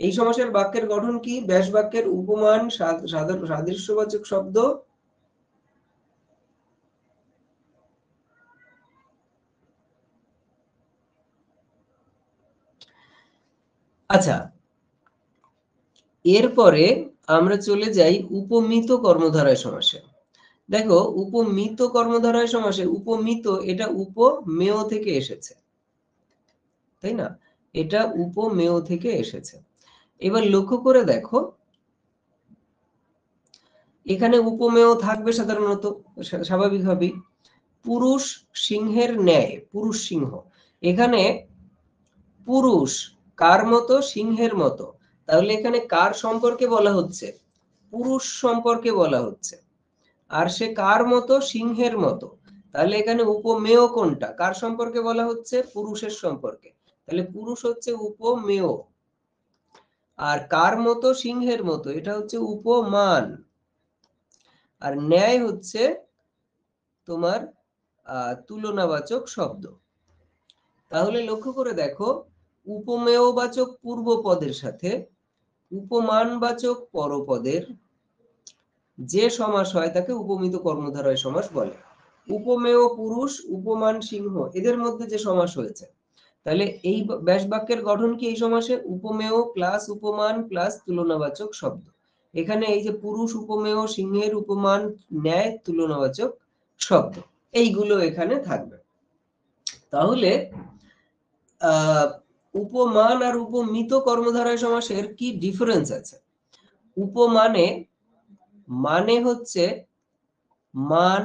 এই সমাসের বাক্যের গঠন কি? ব্যাস বাক্যের উপমান সাদৃশ্যবাচক শব্দ আচ্ছা, এরপরে আমরা চলে যাই উপমিত কর্মধারয় সমাসে। দেখো, উপমিত কর্মধারয় সমাসে উপমিত, এটা উপমেয় থেকে এসেছে, তাই না? এটা উপমেয় থেকে এসেছে। এবার লক্ষ্য করে দেখো, এখানে উপমেয় থাকবে সাধারণত, স্বাভাবিকভাবেই। পুরুষ সিংহের ন্যায়, পুরুষ সিংহ, এখানে পুরুষ কার মতো? সিংহের মতো। তাহলে এখানে কার সম্পর্কে বলা হচ্ছে? পুরুষ সম্পর্কে বলা হচ্ছে। আর সে কার মতো? সিংহের মতো। তাহলে এখানে উপমেয় কোনটা? কার সম্পর্কে বলা হচ্ছে? পুরুষের সম্পর্কে। তাহলে পুরুষ হচ্ছে উপমেয়, আর কার মতো? সিংহের মতো, এটা হচ্ছে উপমান। আর ন্যায় হচ্ছে তোমার তুলনাবাচক শব্দ। তাহলে লক্ষ্য করে দেখো, উপমেয়বাচক পূর্বপদের সাথে উপমানবাচক পরপদের যে সমাস হয় তাকে উপমিত কর্মধারয় সমাস বলে। উপমেয় পুরুষ, উপমান সিংহ, এদের মধ্যে যে সমাস হয়েছে, তাহলে এই ব্যাস বাক্যের গঠন কি এই সমাসে? উপমেয় প্লাস উপমান প্লাস তুলনাবাচক শব্দ। এখানে এই যে পুরুষ উপমেয়, সিংহের উপমান, ন্যায় তুলনাবাচক শব্দ, এইগুলো এখানে থাকবে। তাহলে উপমান আর উপমিত কর্মধারয় সমাসের কি ডিফারেন্স আছে? উপমানে মানে হচ্ছে মান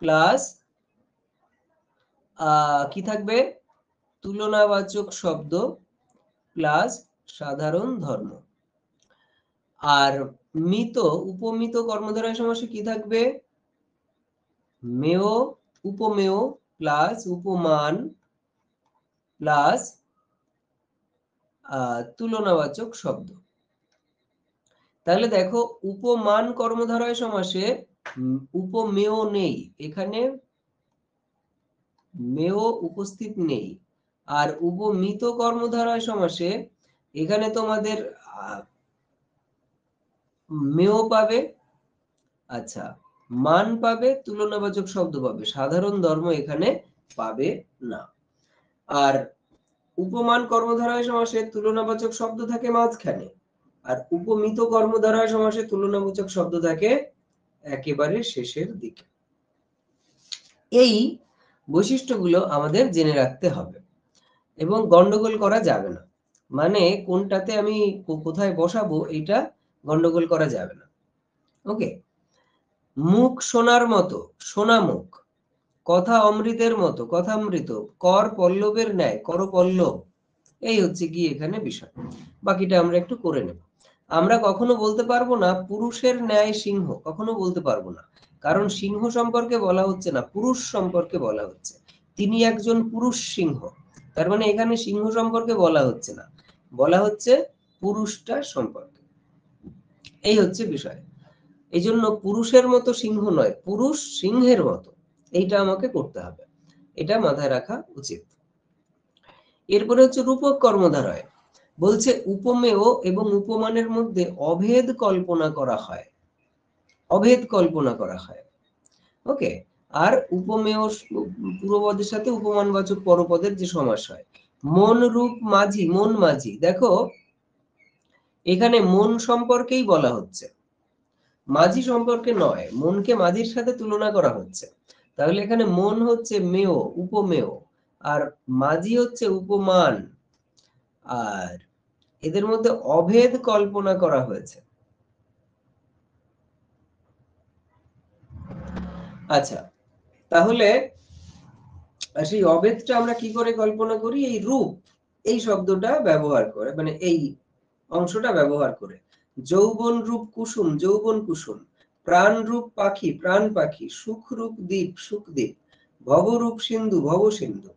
প্লাস কি থাকবে? তুলনাবাচক শব্দ প্লাস সাধারণ ধর্ম। আর মিত, উপমিত কর্মধারয় সমাসে কি থাকবে? মেয়, উপমেয় প্লাস উপমান প্লাস তুলনাবাচক শব্দ। তাহলে দেখো, উপমান কর্মধারয় সমাসে উপমেয় নেই, এখানে মেয় উপস্থিত নেই। আর উপমিত কর্মধারয় সমাসে এখানে তোমাদের মেয় পাবে, আচ্ছা, মান পাবে, তুলনাবাচক শব্দ পাবে, সাধারণ ধর্ম এখানে পাবে না। আর উপমান কর্মধারয় সমাসে তুলনাবাচক শব্দ থাকে মাঝখানে, আর উপমিত কর্মধারয় সমাসে তুলনাবাচক শব্দ থাকে একেবারে শেষের দিকে। এই বৈশিষ্ট্যগুলো আমাদের জেনে রাখতে হবে এবং গন্ডগোল করা যাবে না। মানে কোনটাতে আমি কোথায় বসাবো এটা গন্ডগোল করা যাবে না। ওকে। মুখ সোনার মতো, সোনা মুখ। কথা অমৃতের মতো, কথামৃত। কর পল্লবের ন্যায়, কর পল্লব। এই হচ্ছে কি এখানে বিষয়। বাকিটা আমরা একটু করে নেব। আমরা কখনো বলতে পারবো না পুরুষের ন্যায় সিংহ, কখনো বলতে পারবো না, কারণ সিংহ সম্পর্কে বলা হচ্ছে না, পুরুষ সম্পর্কে বলা হচ্ছে। তিনি একজন পুরুষ সিংহ, তার মানে এখানে সিংহ সম্পর্কে বলা হচ্ছে না, বলা হচ্ছে পুরুষটা সম্পর্কে। এই হচ্ছে বিষয়। এই জন্য পুরুষের মতো সিংহ নয়, পুরুষ সিংহের মতো, এইটা আমাকে করতে হবে, এটা মাথায় রাখা উচিত। এরপরে হচ্ছে রূপক কর্মধারয়। বলছে উপমেয় এবং উপমানের মধ্যে অভেদ কল্পনা করা হয়, অভেদ কল্পনা করা হয়। ওকে। আর উপমেয় পূর্বপদের সাথে উপমানবাচক পরপদের যে সমাস হয়, মন রূপ মাঝি, মন মাঝি। দেখো, এখানে মন সম্পর্কেই বলা হচ্ছে, মাঝি সম্পর্কে নয়, মনকে মাঝির সাথে তুলনা করা হচ্ছে। তাহলে এখানে মন হচ্ছে মেয়, উপমেয়, আর মাঝি হচ্ছে উপমান। আর এদের মধ্যে অভেদ কল্পনা করা হয়েছে। আচ্ছা, তাহলে সেই অভেদটা আমরা কি করে কল্পনা করি? এই রূপ, এই শব্দটা ব্যবহার করে, মানে এই অংশটা ব্যবহার করে। যৌবন রূপ কুসুম, যৌবন কুসুম। প্রাণ রূপ পাখি, প্রাণ পাখি। সুখ রূপ দ্বীপ, সুখ দ্বীপ। ভবরূপ সিন্ধু, ভব সিন্ধু।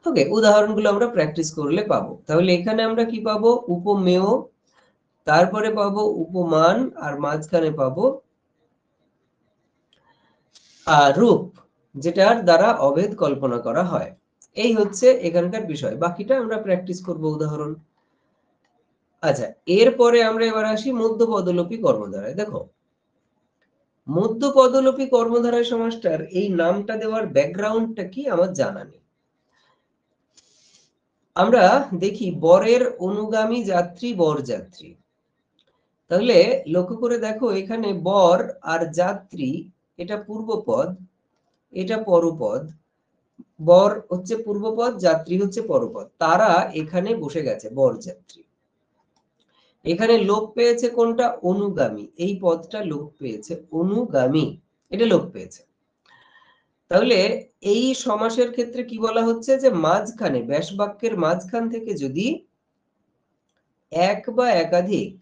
ওকে, উদাহরণগুলো আমরা প্র্যাকটিস করলে পাবো। তাহলে এখানে আমরা কি পাবো? উপমেয়, তারপরে পাবো উপমান, আর মাঝখানে পাবো রূপ, যেটার দ্বারা অভেদ কল্পনা করা হয়। এই হচ্ছে এখানকার বিষয়, বাকিটা আমরা প্র্যাকটিস করব উদাহরণ। আচ্ছা, এরপরে আমরা এবার আসি মধ্য পদলোপী কর্মধারায়। দেখো, মধ্য পদলোপী কর্মধারায় সমাসটার এই নামটা দেওয়ার ব্যাকগ্রাউন্ডটা কি আমার জানা নেই। আমরা দেখি বরের অনুগামী যাত্রী, বরযাত্রী। তাহলে লক্ষ্য করে দেখো, এখানে বর আর যাত্রী, এটা পূর্বপদ, এটা পরপদ। বর হচ্ছে পূর্বপদ, যাত্রী হচ্ছে পরপদ, তারা এখানে বসে গেছে, বরযাত্রী। এখানে লোপ পেয়েছে কোনটা? অনুগামী। এই পদটা লোপ পেয়েছে, অনুগামী, এটা লোপ পেয়েছে। তাহলে এই সমাসের ক্ষেত্রে কি বলা হচ্ছে? যে মাঝখানে, ব্যাস বাক্যের মাঝখান থেকে যদি এক বা একাধিক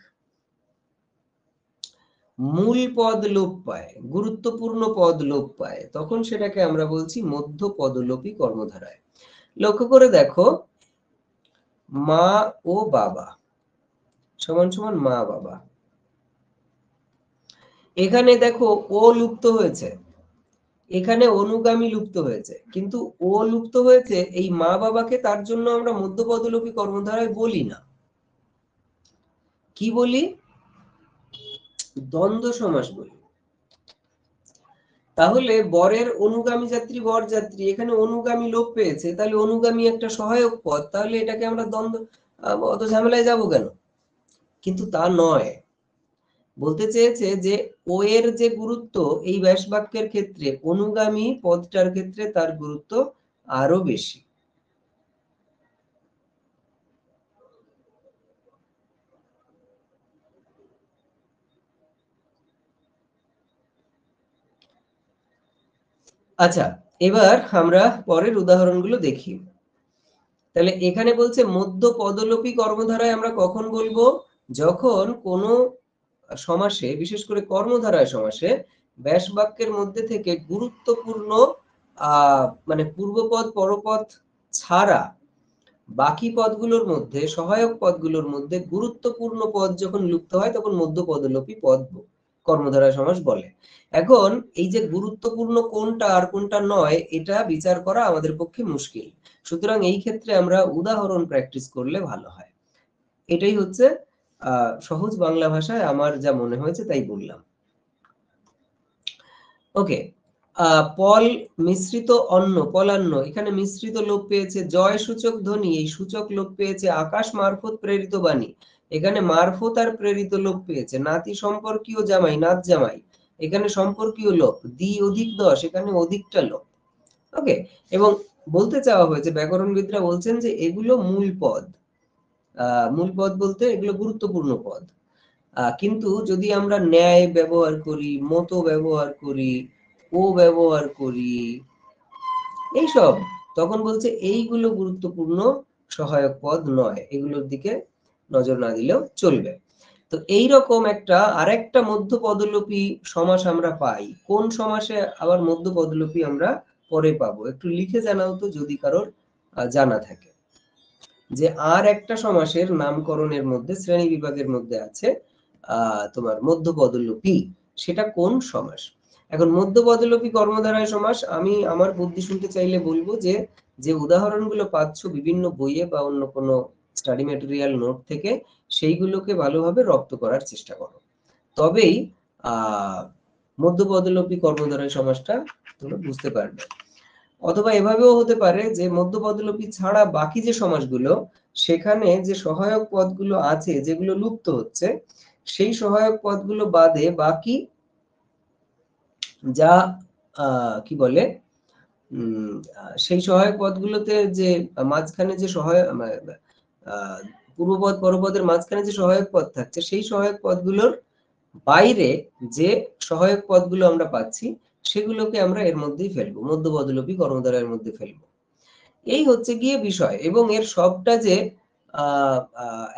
মূল পদ লোপ পায়, গুরুত্বপূর্ণ পদ লোপ পায়, তখন সেটাকে আমরা বলছি মধ্য পদলোপী কর্মধারায়। লক্ষ্য করে দেখো, মা ও বাবা সমান সমান মা বাবা। এখানে দেখো ও লুপ্ত হয়েছে, এখানে অনুগামী লুপ্ত হয়েছে, কিন্তু ও লুপ্ত হয়েছে, এই মা বাবাকে তার জন্য আমরা মধ্যপদলোপী কর্মধারায় বলি না। কি বলি? দ্বন্দ্ব সমাস বলি। তাহলে বরের অনুগামী যাত্রী বর যাত্রী, এখানে অনুগামী লোপ পেয়েছে, তাহলে অনুগামী একটা সহায়ক পদ, তাহলে এটাকে আমরা দ্বন্দ্ব অত ঝামেলায় যাবো কেন? কিন্তু তা নয়। বলতে চেয়েছে যে ও এর যে গুরুত্ব এই ব্যাস বাক্যের ক্ষেত্রে, অনুগামী পদটার ক্ষেত্রে তার গুরুত্ব আরো বেশি। আচ্ছা, এবার আমরা পরের উদাহরণগুলো দেখি। তাহলে এখানে বলছে মধ্য পদলোপী কর্মধারায় আমরা কখন বলবো? যখন কোনো সমাসে, বিশেষ করে কর্মধারায় সমাসে, ব্যাস বাক্যের মধ্যে থেকে গুরুত্বপূর্ণ মানে পূর্বপদ পরপদ ছাড়া বাকি পদগুলোর মধ্যে, সহায়ক পদগুলোর মধ্যে গুরুত্বপূর্ণ পদ যখন লুপ্ত হয়, তখন মধ্য পদলোপী পদ কর্মধারায় সমাস বলে। এখন এই যে গুরুত্বপূর্ণ কোনটা আর কোনটা নয়, এটা বিচার করা আমাদের পক্ষে মুশকিল। সুতরাং এই ক্ষেত্রে আমরা উদাহরণ প্র্যাকটিস করলে ভালো হয়। এটাই হচ্ছে সহজ বাংলা ভাষায় আমার যা মনে হয়েছে তাই বললাম। ওকে, পল মিশ্রিত অন্ন, পলান্ন, এখানে মিশ্রিত লোপ পেয়েছে। জয় সূচক ধ্বনি, এই সূচক লোপ পেয়েছে। আকাশ মারফত প্রেরিত বাণী, এখানে মারফত আর প্রেরিত লোপ পেয়েছে। নাতি সম্পর্কীয় জামাই, নাত জামাই, এখানে সম্পর্কীয় লোপ। দ্বি অধিক দশ, এখানে অধিকটা লোপ। ওকে, এবং বলতে চাওয়া হয়েছে, ব্যাকরণবিদরা বলছেন যে এগুলো মূল পদ। মূল পদ বলতে এগুলো গুরুত্বপূর্ণ পদ। কিন্তু যদি আমরা ন্যায় ব্যবহার করি, মতো ব্যবহার করি, ও ব্যবহার করি, এইসব, তখন বলছে এইগুলো গুরুত্বপূর্ণ সহায়ক পদ নয়, এগুলোর দিকে নজর না দিলেও চলবে। তো এইরকম একটা আরেকটা মধ্য পদলোপী সমাস আমরা পাই। কোন সমাসে আবার মধ্য পদলোপী আমরা পরে পাবো? একটু লিখে জানাও তো যদি কারোর জানা থাকে। যে আর একটা সমাসের নামকরণের মধ্যে, শ্রেণী বিভাগের মধ্যে আছে তোমার মধ্য পদলোপী, সেটা কোন সমাস? এখন মধ্য পদলোপী কর্মধারায় সমাস, আমি আমার বুদ্ধি শুনতে চাইলে বলবো যে যে উদাহরণগুলো পাচ্ছ বিভিন্ন বইয়ে বা অন্য কোনো স্টাডি ম্যাটেরিয়াল নোট থেকে, সেইগুলোকে ভালোভাবে রপ্ত করার চেষ্টা করো, তবেই মধ্য পদলোপী কর্মধারায় সমাসটা তোমরা বুঝতে পারবে। অথবা এভাবেও হতে পারে যে মধ্য পদলোপী ছাড়া বাকি যে সমাসগুলো, সেখানে যে সহায়ক পদগুলো আছে যেগুলো লুপ্ত হচ্ছে, সেই সহায়ক পদগুলো বাদে বাকি যা কি বলে, সেই সহায়ক পদগুলোতে যে মাঝখানে যে সহায়ক পূর্বপদ পরপদের মাঝখানে যে সহায়ক পদ থাকছে, সেই সহায়ক পদগুলোর বাইরে যে সহায়ক পদগুলো আমরা পাচ্ছি, সেগুলোকে আমরা এর মধ্যেই ফেলবো, মধ্য পদলোপী কর্মধারার মধ্যে ফেলবো। এই হচ্ছে গিয়ে বিষয়। এবং এর সবটা যে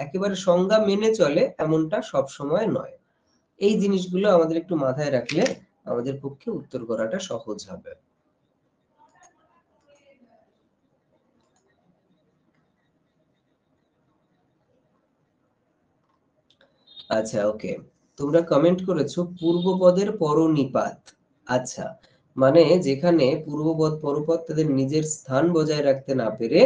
একেবারে সংজ্ঞা মেনে চলে এমনটা সব সময় নয়। এই জিনিসগুলো আমাদের একটু মাথায় রাখলে আমাদের পক্ষে উত্তর করাটা সহজ হবে। আচ্ছা, ওকে, তোমরা কমেন্ট করেছো পূর্বপদের পরনিপাত। আচ্ছা, মানে যেখানে পূর্বপদ পরপদ তাদের নিজের স্থান বজায় রাখতে না পেরে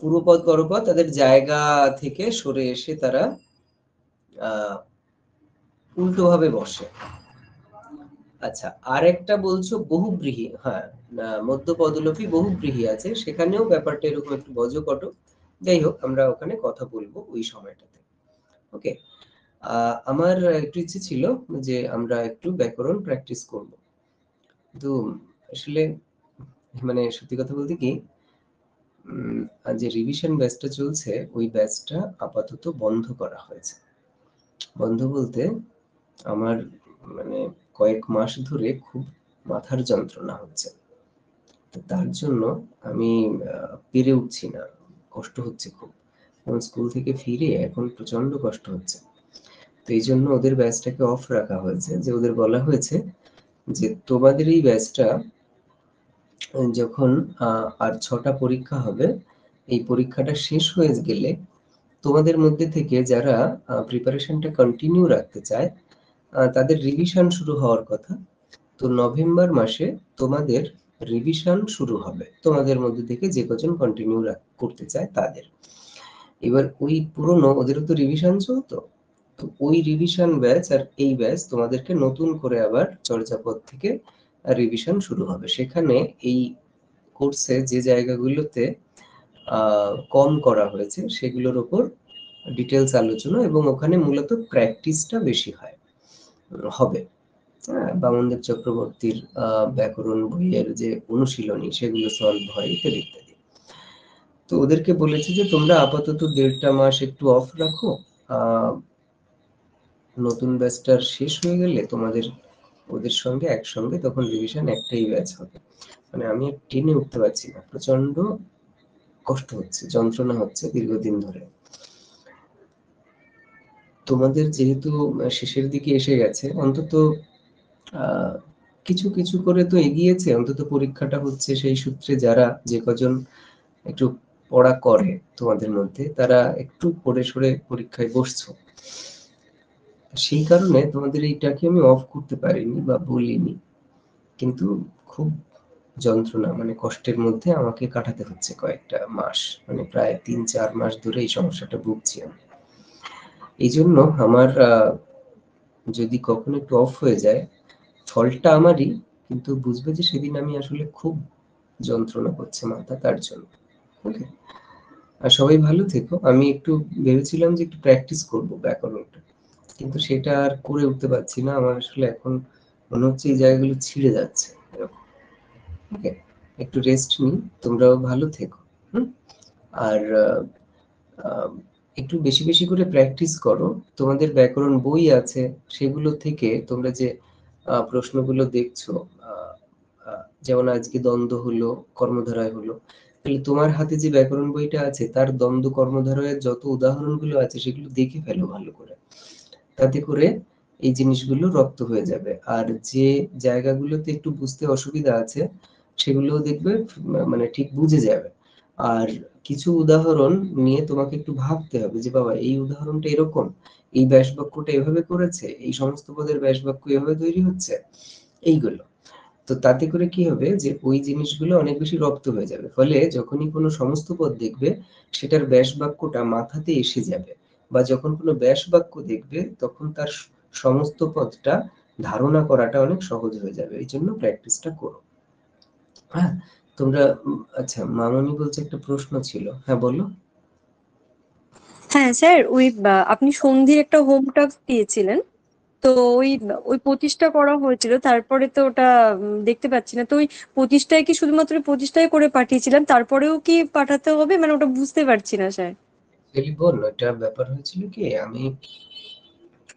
পূর্বপদ পরপদ তাদের জায়গা থেকে সরে এসে তারা উল্টোভাবে বসে। আচ্ছা, আরেকটা বলছো বহুব্রীহি। হ্যাঁ, মধ্য পদলোপী বহুব্রীহি আছে, সেখানেও ব্যাপারটা এরকম একটু বজ্রকট। যাই হোক, আমরা ওখানে কথা বলবো ওই সময়টাতে। ওকে, আমার একটু ইচ্ছে ছিল যে আমরা একটু ব্যাকরণ প্র্যাকটিস করব, কিন্তু আসলে মানে সত্যি কথা বলতে কি, যে রিভিশন ব্যাচটা চলছে ওই ব্যাচটা আপাতত বন্ধ করা হয়েছে। বন্ধ বলতে আমার মানে কয়েক মাস ধরে খুব মাথার যন্ত্রণা হচ্ছে, তো তার জন্য আমি পেরে উঠছি না, কষ্ট হচ্ছে খুব। স্কুল থেকে ফিরে এখন প্রচন্ড কষ্ট হচ্ছে। তো এই জন্য ওদের ব্যাচটাকে অফ রাখা হয়েছে, যে ওদের বলা হয়েছে যে তোমাদের এই ব্যাচটা যখন আর 6টা পরীক্ষা হবে, এই পরীক্ষাটা শেষ হয়ে গেলে তোমাদের মধ্যে থেকে যারা প্রিপারেশনটা কন্টিনিউ রাখতে চায়, তাদের রিভিশন শুরু হওয়ার কথা। তো নভেম্বর মাসে তোমাদের রিভিশন শুরু হবে, তোমাদের মধ্যে থেকে যে কজন কন্টিনিউ করতে চায় তাদের। এবার ওই পুরনো ওদেরও তো রিভিশন চলতো, তো ওই রিভিশন ব্যাচ আর এই ব্যাচ তোমাদেরকে নতুন করে আবার চর্যাপদ থেকে রিভিশন শুরু হবে। সেখানে এই কোর্সে যে জায়গাগুলোতে কম করা হয়েছে সেগুলোর উপর ডিটেলস আলোচনা, এবং ওখানে মূলত প্র্যাকটিসটা বেশি হবে। হ্যাঁ, বামনদেব চক্রবর্তীর ব্যাকরণ বইয়ের যে অনুশীলনী সেগুলো সলভ হয়, ইত্যাদি ইত্যাদি। তো ওদেরকে বলেছে যে তোমরা আপাতত 1.5 মাস একটু অফ রাখো, নতুন ব্যাচটার শেষ হয়ে গেলে তোমাদের ওদের সঙ্গে একসঙ্গে তখন রিভিশন একটাই ব্যাচ হবে। মানে আমি আর টেনে উঠতে পারছি না, প্রচন্ড কষ্ট হচ্ছে, যন্ত্রণা হচ্ছে দীর্ঘদিন ধরে। তোমাদের যেহেতু শেষের দিকে এসে গেছে, অন্তত কিছু কিছু করে তো এগিয়েছে, অন্তত পরীক্ষাটা হচ্ছে সেই সূত্রে যারা যে কজন একটু পড়া করে তোমাদের মধ্যে, তারা একটু পড়ে সরে পরীক্ষায় বসছো। সেই কারণে তোমাদের এইটাকে আমি অফ করতে পারিনি বা বলিনি, কিন্তু খুব যন্ত্রণা, মানে কষ্টের মধ্যে আমাকে কাটাতে হচ্ছে কয়েকটা মাস, মানে প্রায় 3-4 মাস ধরে এই সমস্যাটা ভুগছি আমি। এই জন্য আমার যদি কখনো একটু অফ হয়ে যায়, ফলটা আমারই, কিন্তু বুঝবে যে সেদিন আমি আসলে খুব যন্ত্রণা করছে মাথা, তার জন্য। ওকে, আর সবাই ভালো থেকো। আমি একটু ভেবেছিলাম যে একটু প্র্যাকটিস করবো ব্যাকরণটা, কিন্তু সেটা আর করে উঠতে পারছি না। আমার আসলে এখন মনে হচ্ছে এই জায়গাগুলো ছিঁড়ে যাচ্ছে এরকম। ওকে, একটু রেস্ট নিই, তোমরাও ভালো থেকো। হুম। আর একটু বেশি বেশি করে প্র্যাকটিস করো। তোমাদের ব্যাকরণ বই আছে, সেগুলো থেকে তোমরা যে প্রশ্নগুলো দেখছো, যেমন আজকে দ্বন্দ্ব হলো, কর্মধারয় হলো, তাহলে তোমার হাতে যে ব্যাকরণ বইটা আছে তার দ্বন্দ্ব কর্মধারয়ের যত উদাহরণগুলো আছে সেগুলো দেখে ফেলো ভালো করে, তাতে করে এই জিনিসগুলো রপ্ত হয়ে যাবে। আর যে জায়গাগুলোতে একটু বুঝতে অসুবিধা আছে সেগুলোও দেখবে মানে ঠিক বুঝে যাবে। আর কিছু উদাহরণ নিয়ে তোমাকে একটু ভাবতে হবে যে বাবা এই উদাহরণটা এরকম, এই ব্যাস বাক্যটা এভাবে করেছে, এই সমস্ত পদের ব্যাস বাক্য এভাবে তৈরি হচ্ছে, এইগুলো। তো তাতে করে কি হবে যে ওই জিনিসগুলো অনেক বেশি রপ্ত হয়ে যাবে, ফলে যখনই কোনো সমস্ত পদ দেখবে সেটার ব্যাস বাক্যটা মাথাতে এসে যাবে, বা যখন কোনো ব্যাস বাক্য দেখবে তখন তার সমস্ত পদটা ধারণা করাটা অনেক সহজ হয়ে যাবে। এই জন্য প্র্যাকটিসটা করো। হ্যাঁ, তোমরা আচ্ছা, মামনি বলছে একটা প্রশ্ন ছিল, হ্যাঁ বলো। হ্যাঁ স্যার, ওই আপনি সন্ধির একটা হোম টাস্ক দিয়েছিলেন, তো ওই ওই প্রতিষ্ঠা করা হয়েছিল, তারপরে তো ওটা দেখতে পাচ্ছি না। তো ওই প্রতিষ্ঠায় কি শুধুমাত্র প্রতিষ্ঠায় করে পাঠিয়েছিলাম, তারপরেও কি পাঠাতে হবে? মানে ওটা বুঝতে পারছি না স্যার। বল, এটা ব্যাপার হয়েছিল কি, আমি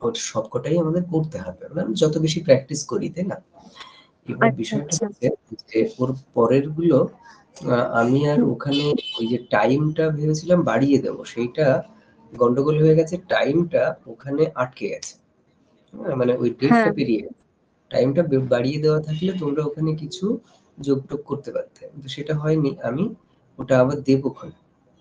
ওর সবকটাই আমাদের করতে হবে, মানে যত বেশি প্র্যাকটিস করি, তাই না? এবার আচ্ছা বিষয়টা আচ্ছা। হচ্ছে যে ওর পরের গুলো আমি আর হুম, ওখানে ওই যে টাইমটা ভেবেছিলাম বাড়িয়ে দেবো, সেইটা গন্ডগোল হয়ে গেছে, টাইমটা ওখানে আটকে গেছে। হ্যাঁ, মানে ওই ডেটটা হ্যাঁ পেরিয়ে গেছে। টাইমটা বাড়িয়ে দেওয়া থাকলে তোমরা ওখানে কিছু যোগ টোগ করতে পারতে, কিন্তু সেটা হয়নি। আমি ওটা আবার দেবো ওখানে।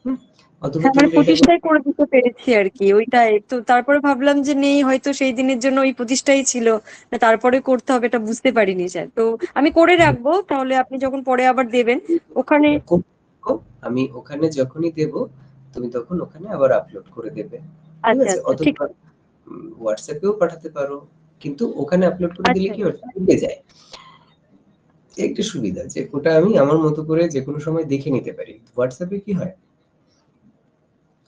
হুম। অথবা হ্যাঁ, মানে তোমরা এটা প্রতিষ্ঠায় করে দিতে পেরেছি আর কি, ওইটাই তো। তারপরে ভাবলাম যে নেই, হয়তো সেই দিনের জন্য ওই প্রতিষ্ঠাই ছিল, না তারপরে করতে হবে, এটা বুঝতে পারিনি স্যার। তো আমি করে রাখবো, তাহলে আপনি যখন পরে আবার দেবেন ওখানে। আমি ওখানে যখনই দেব, তুমি তখন ওখানে আবার আপলোড করে দেবে। ঠিক আচ্ছা আছে? আচ্ছা, ঠিক। অথবা হোয়াটসঅ্যাপেও পাঠাতে পারো, কিন্তু ওখানে আপলোড করে দিলে আচ্ছা কি হয়, মিলে যায়। একটা সুবিধা যে ওটা আমি আমার মতো করে যেকোনো সময় দেখে নিতে পারি। হোয়াটসঅ্যাপে কি হয়,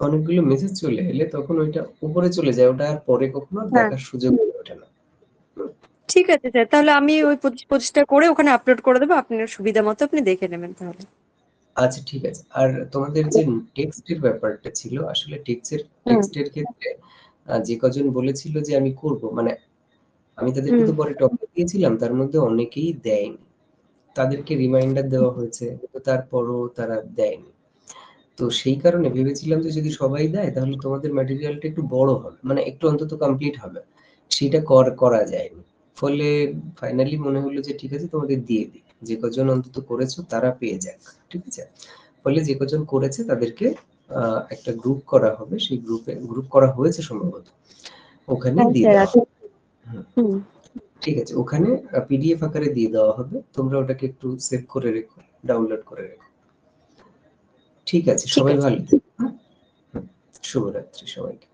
অনেকগুলো মেসেজ চলে এলে তখন ওইটা উপরে চলে যায়, ওটা আর পরে কখনো হ্যাঁ, দেখার সুযোগ হয়ে ওঠে না। হুম। ঠিক আছে স্যার, তাহলে আমি ওই প্রতিষ্ঠা করে ওখানে আপলোড করে দেবো, আপনার সুবিধা মতো আপনি দেখে নেবেন তাহলে। আচ্ছা, ঠিক আছে। আর তোমাদের যে টেক্সটের ব্যাপারটা ছিল, আসলে হুম টেক্সটের ক্ষেত্রে যে কজন বলেছিল যে আমি করব, মানে আমি তাদেরকে হুম। তো পরে টপিক দিয়েছিলাম, তার মধ্যে অনেকেই দেয়নি। তাদেরকে রিমাইন্ডার দেওয়া হয়েছে, কিন্তু তারপরও তারা দেয়নি। তো সেই কারণে ভেবেছিলাম যে যদি সবাই দেয় তাহলে তোমাদের ম্যাটেরিয়ালটা একটু বড় হবে, মানে একটু অন্তত কমপ্লিট হবে। সেটা করা যায়নি। ফলে ফাইনালি মনে হলো যে ঠিক আছে তোমাদের দিয়ে দিই, যে কজন অন্তত করেছো তারা পেয়ে যাক। ঠিক আছে, ফলে যে কজন করেছে তাদেরকে একটা গ্রুপ করা হবে, সেই গ্রুপ করা হয়েছে সম্ভবত, ওখানে হ্যাঁ দিয়ে স্যার দেওয়া আছে। হবে। হুম, হুম। ঠিক আছে, ওখানে পিডিএফ আকারে দিয়ে দেওয়া হবে, তোমরা ওটাকে একটু সেভ করে রেখো, ডাউনলোড করে রেখো। ঠিক আছে, ঠিক সবাই আছে। ভালো থেকো। হুম, শুভরাত্রি সবাইকে।